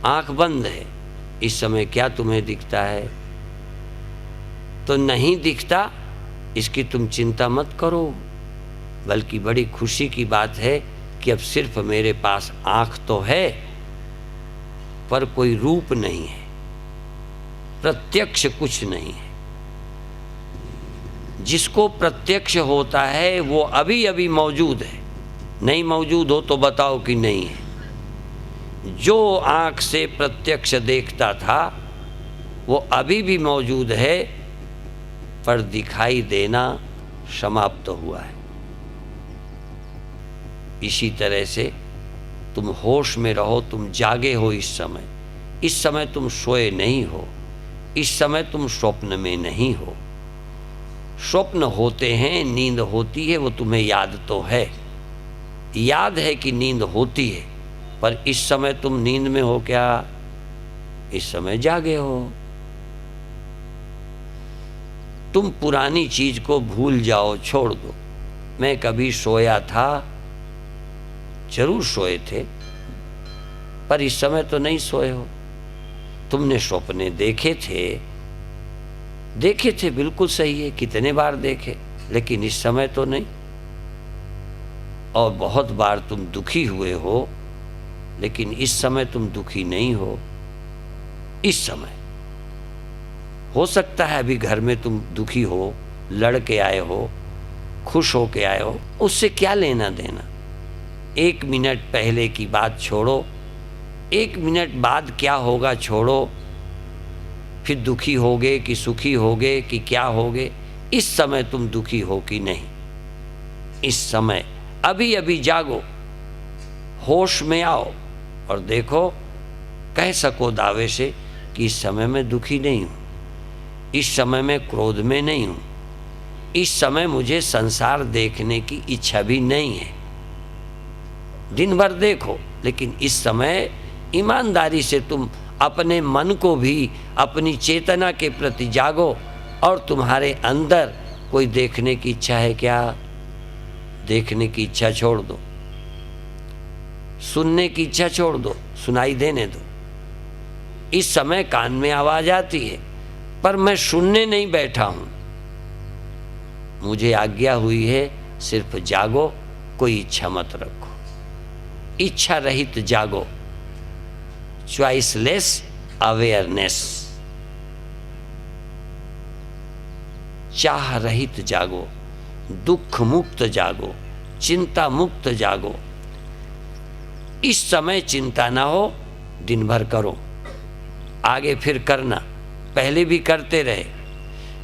आंख बंद है, इस समय क्या तुम्हें दिखता है? तो नहीं दिखता, इसकी तुम चिंता मत करो, बल्कि बड़ी खुशी की बात है कि अब सिर्फ मेरे पास आँख तो है पर कोई रूप नहीं है, प्रत्यक्ष कुछ नहीं है। जिसको प्रत्यक्ष होता है वो अभी अभी मौजूद है, नहीं मौजूद हो तो बताओ कि नहीं है। जो आँख से प्रत्यक्ष देखता था वो अभी भी मौजूद है, पर दिखाई देना समाप्त हुआ है। इसी तरह से तुम होश में रहो, तुम जागे हो इस समय तुम सोए नहीं हो, इस समय तुम स्वप्न में नहीं हो। स्वप्न होते हैं, नींद होती है, वो तुम्हें याद तो है, याद है कि नींद होती है, पर इस समय तुम नींद में हो क्या? इस समय जागे हो। तुम पुरानी चीज को भूल जाओ, छोड़ दो। मैं कभी सोया था, जरूर सोए थे, पर इस समय तो नहीं सोए हो। तुमने सपने देखे थे, बिल्कुल सही है, कितने बार देखे, लेकिन इस समय तो नहीं। और बहुत बार तुम दुखी हुए हो, लेकिन इस समय तुम दुखी नहीं हो। इस समय हो सकता है अभी घर में तुम दुखी हो, लड़ के आए हो, खुश हो के आए हो, उससे क्या लेना देना। 1 मिनट पहले की बात छोड़ो, 1 मिनट बाद क्या होगा छोड़ो, फिर दुखी होगे कि सुखी होगे कि क्या होगे। इस समय तुम दुखी हो कि नहीं, इस समय अभी अभी जागो, होश में आओ और देखो, कह सको दावे से कि इस समय मैं दुखी नहीं हूँ, इस समय मैं क्रोध में नहीं हूँ, इस समय मुझे संसार देखने की इच्छा भी नहीं है। दिन भर देखो, लेकिन इस समय ईमानदारी से तुम अपने मन को भी अपनी चेतना के प्रति जागो। और तुम्हारे अंदर कोई देखने की इच्छा है क्या? देखने की इच्छा छोड़ दो, सुनने की इच्छा छोड़ दो, सुनाई देने दो। इस समय कान में आवाज आती है, पर मैं सुनने नहीं बैठा हूं। मुझे आज्ञा हुई है सिर्फ जागो, कोई इच्छा मत रखो, इच्छा रहित जागो, चॉइसलेस अवेयरनेस, चाह रहित जागो, दुख मुक्त जागो, चिंता मुक्त जागो। इस समय चिंता ना हो, दिन भर करो, आगे फिर करना, पहले भी करते रहे।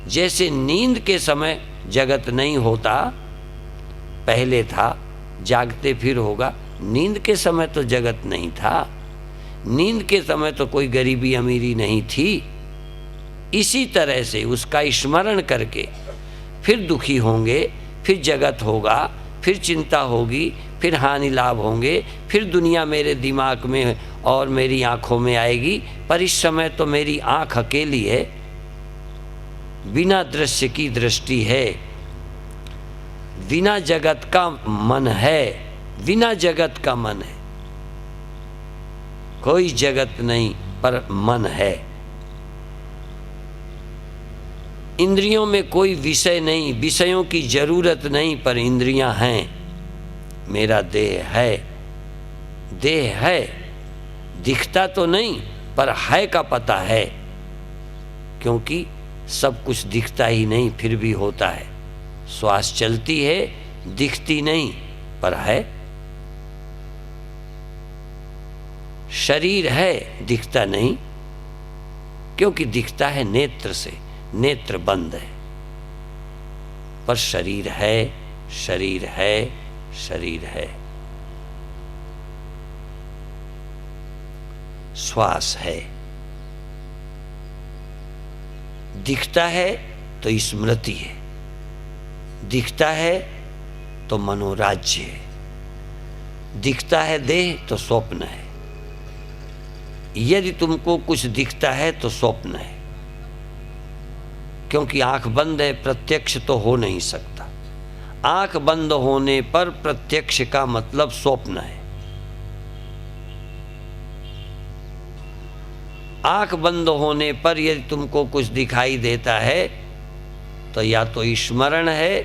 जैसे नींद के समय जगत नहीं होता, पहले था, जागते फिर होगा। नींद के समय तो जगत नहीं था, नींद के समय तो कोई गरीबी अमीरी नहीं थी। इसी तरह से उसका स्मरण करके फिर दुखी होंगे, फिर जगत होगा, फिर चिंता होगी, फिर हानि लाभ होंगे, फिर दुनिया मेरे दिमाग में और मेरी आंखों में आएगी। पर इस समय तो मेरी आंख अकेली है, बिना दृश्य की दृष्टि है, बिना जगत का मन है, बिना जगत का मन है। कोई जगत नहीं पर मन है। इंद्रियों में कोई विषय नहीं, विषयों की जरूरत नहीं, पर इंद्रियां हैं। मेरा देह है, देह है, दिखता तो नहीं पर है का पता है, क्योंकि सब कुछ दिखता ही नहीं फिर भी होता है। श्वास चलती है, दिखती नहीं पर है। शरीर है, दिखता नहीं, क्योंकि दिखता है नेत्र से, नेत्र बंद है, पर शरीर है, शरीर है, शरीर है। श्वास है, दिखता है तो स्मृति है, दिखता है तो मनोराज्य है, दिखता है देह तो स्वप्न है। यदि तुमको कुछ दिखता है तो स्वप्न है, क्योंकि आंख बंद है, प्रत्यक्ष तो हो नहीं सकता। आंख बंद होने पर प्रत्यक्ष का मतलब स्वप्न है। आंख बंद होने पर यदि तुमको कुछ दिखाई देता है तो या तो स्मरण है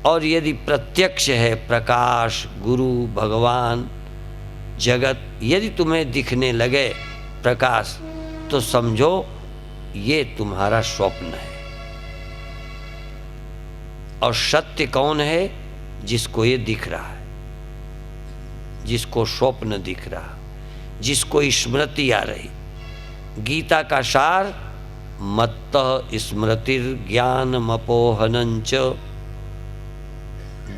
और यदि प्रत्यक्ष है, प्रकाश, गुरु, भगवान, जगत यदि तुम्हें दिखने लगे प्रकाश, तो समझो ये तुम्हारा स्वप्न है। और सत्य कौन है? जिसको ये दिख रहा है, जिसको स्वप्न दिख रहा, जिसको स्मृति आ रही। गीता का सार मत्तः स्मृतिर्ज्ञानमपोहनञ्च,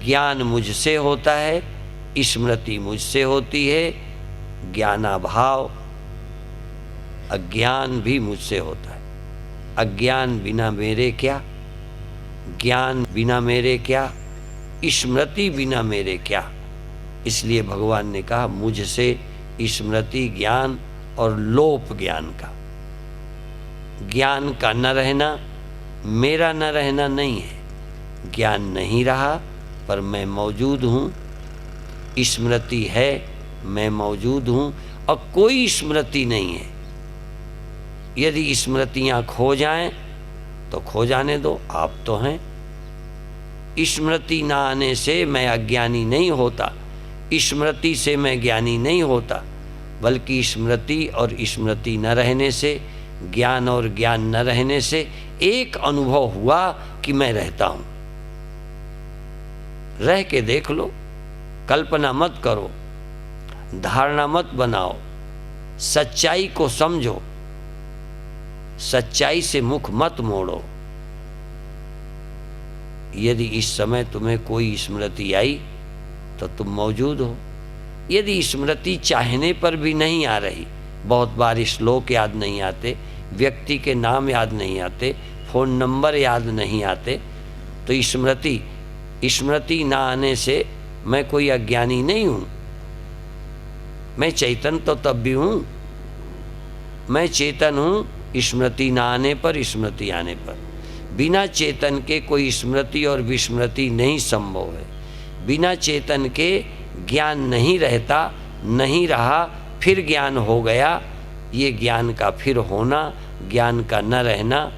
ज्ञान मुझसे होता है, स्मृति मुझसे होती है, ज्ञानाभाव अज्ञान भी मुझसे होता है। अज्ञान बिना मेरे क्या, ज्ञान बिना मेरे क्या, स्मृति बिना मेरे क्या। इसलिए भगवान ने कहा मुझसे स्मृति, ज्ञान और लोप ज्ञान का। ज्ञान का न रहना मेरा न रहना नहीं है। ज्ञान नहीं रहा पर मैं मौजूद हूँ, स्मृति है, मैं मौजूद हूँ, और कोई स्मृति नहीं है। यदि स्मृतियाँ खो जाएं तो खो जाने दो, आप तो हैं। स्मृति ना आने से मैं अज्ञानी नहीं होता, स्मृति से मैं ज्ञानी नहीं होता, बल्कि स्मृति और स्मृति न रहने से, ज्ञान और ज्ञान न रहने से एक अनुभव हुआ कि मैं रहता हूं। रह के देख लो, कल्पना मत करो, धारणा मत बनाओ, सच्चाई को समझो, सच्चाई से मुख मत मोड़ो। यदि इस समय तुम्हें कोई स्मृति आई तो तुम मौजूद हो। यदि स्मृति चाहने पर भी नहीं आ रही, बहुत बार श्लोक याद नहीं आते, व्यक्ति के नाम याद नहीं आते, फोन नंबर याद नहीं आते, तो स्मृति ना आने से मैं कोई अज्ञानी नहीं हूँ। मैं चैतन तो तब भी हूँ, मैं चेतन हूँ। स्मृति ना आने पर, स्मृति आने पर, बिना चेतन के कोई स्मृति और विस्मृति नहीं संभव है। बिना चेतन के ज्ञान नहीं रहता, नहीं रहा, फिर ज्ञान हो गया। ये ज्ञान का फिर होना, ज्ञान का न रहना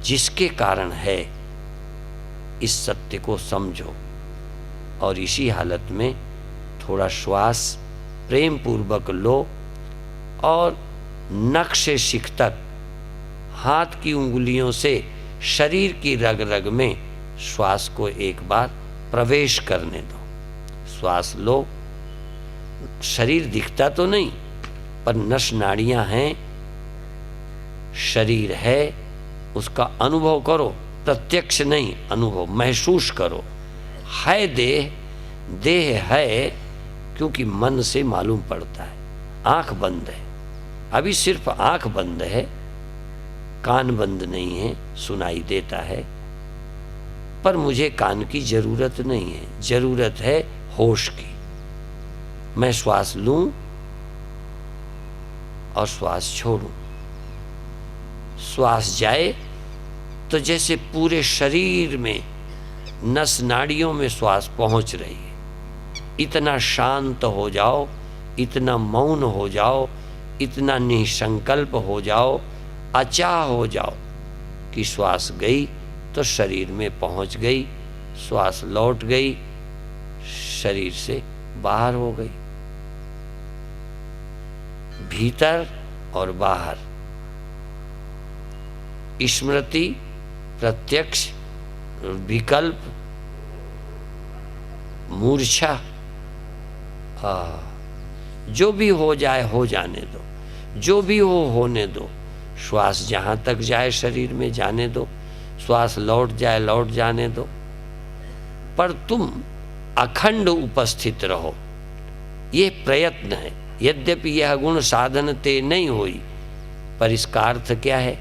जिसके कारण है। इस सत्य को समझो और इसी हालत में थोड़ा श्वास प्रेम पूर्वक लो और नख से शिख तक हाथ की उंगलियों से शरीर की रग रग में श्वास को एक बार प्रवेश करने दो। श्वास लो, शरीर दिखता तो नहीं पर नस नाड़ियां हैं, शरीर है, उसका अनुभव करो। प्रत्यक्ष नहीं, अनुभव महसूस करो। है देह, देह है क्योंकि मन से मालूम पड़ता है। आंख बंद है, अभी सिर्फ आंख बंद है, कान बंद नहीं है, सुनाई देता है, पर मुझे कान की जरूरत नहीं है, जरूरत है होश की। मैं श्वास लूं और श्वास छोड़ूं। श्वास जाए तो जैसे पूरे शरीर में नस नाड़ियों में श्वास पहुंच रही है। इतना शांत हो जाओ, इतना मौन हो जाओ, इतना निसंकल्प हो जाओ, अचाह हो जाओ कि श्वास गई तो शरीर में पहुंच गई, श्वास लौट गई, शरीर से बाहर हो गई। भीतर और बाहर, स्मृति, प्रत्यक्ष, विकल्प, मूर्छा, जो भी हो जाए हो जाने दो, जो भी हो होने दो। श्वास जहां तक जाए शरीर में जाने दो, श्वास लौट जाए लौट जाने दो, पर तुम अखंड उपस्थित रहो। ये प्रयत्न है। यद्यपि यह गुण साधन ते नहीं हुई, पर इसका अर्थ क्या है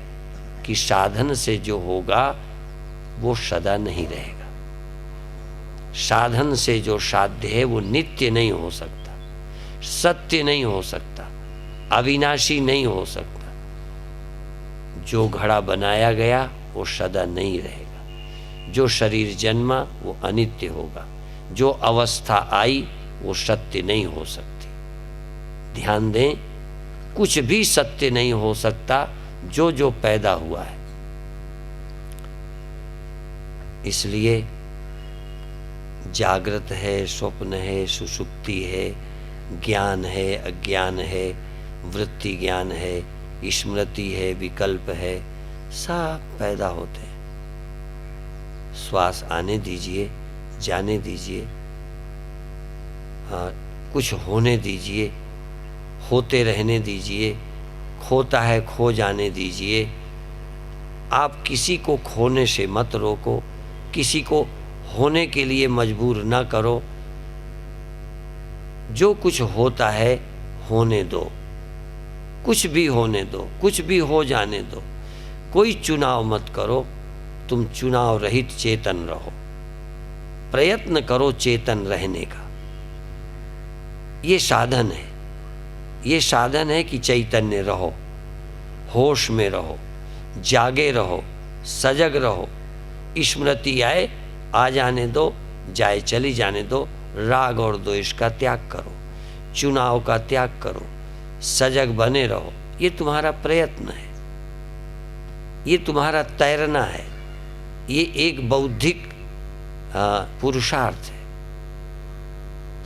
कि साधन से जो होगा वो सदा नहीं रहेगा। साधन से जो साध्य है वो नित्य नहीं हो सकता, सत्य नहीं हो सकता, अविनाशी नहीं हो सकता। जो घड़ा बनाया गया वो सदा नहीं रहेगा। जो शरीर जन्मा वो अनित्य होगा। जो अवस्था आई वो सत्य नहीं हो सकती। ध्यान दें, कुछ भी सत्य नहीं हो सकता जो जो पैदा हुआ है। इसलिए जागृत है, स्वप्न है, सुषुप्ति है, ज्ञान है, अज्ञान है, वृत्ति ज्ञान है, स्मृति है, विकल्प है, सब पैदा होते हैं। श्वास आने दीजिए, जाने दीजिए, हाँ, कुछ होने दीजिए, होते रहने दीजिए, खोता है खो जाने दीजिए। आप किसी को खोने से मत रोको, किसी को होने के लिए मजबूर ना करो। जो कुछ होता है होने दो, कुछ भी होने दो, कुछ भी हो जाने दो। कोई चुनाव मत करो, तुम चुनाव रहित चेतन रहो। प्रयत्न करो चेतन रहने का। ये साधन है, ये साधन है कि चैतन्य रहो, होश में रहो, जागे रहो, सजग रहो। स्मृति आए आ जाने दो, जाए चली जाने दो। राग और द्वेष का त्याग करो, चुनाव का त्याग करो, सजग बने रहो। ये तुम्हारा प्रयत्न है, ये तुम्हारा तैरना है, ये एक बौद्धिक पुरुषार्थ है,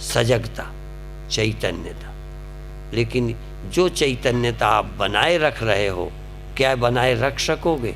सजगता, चैतन्यता। लेकिन जो चैतन्यता आप बनाए रख रहे हो, क्या बनाए रख सकोगे?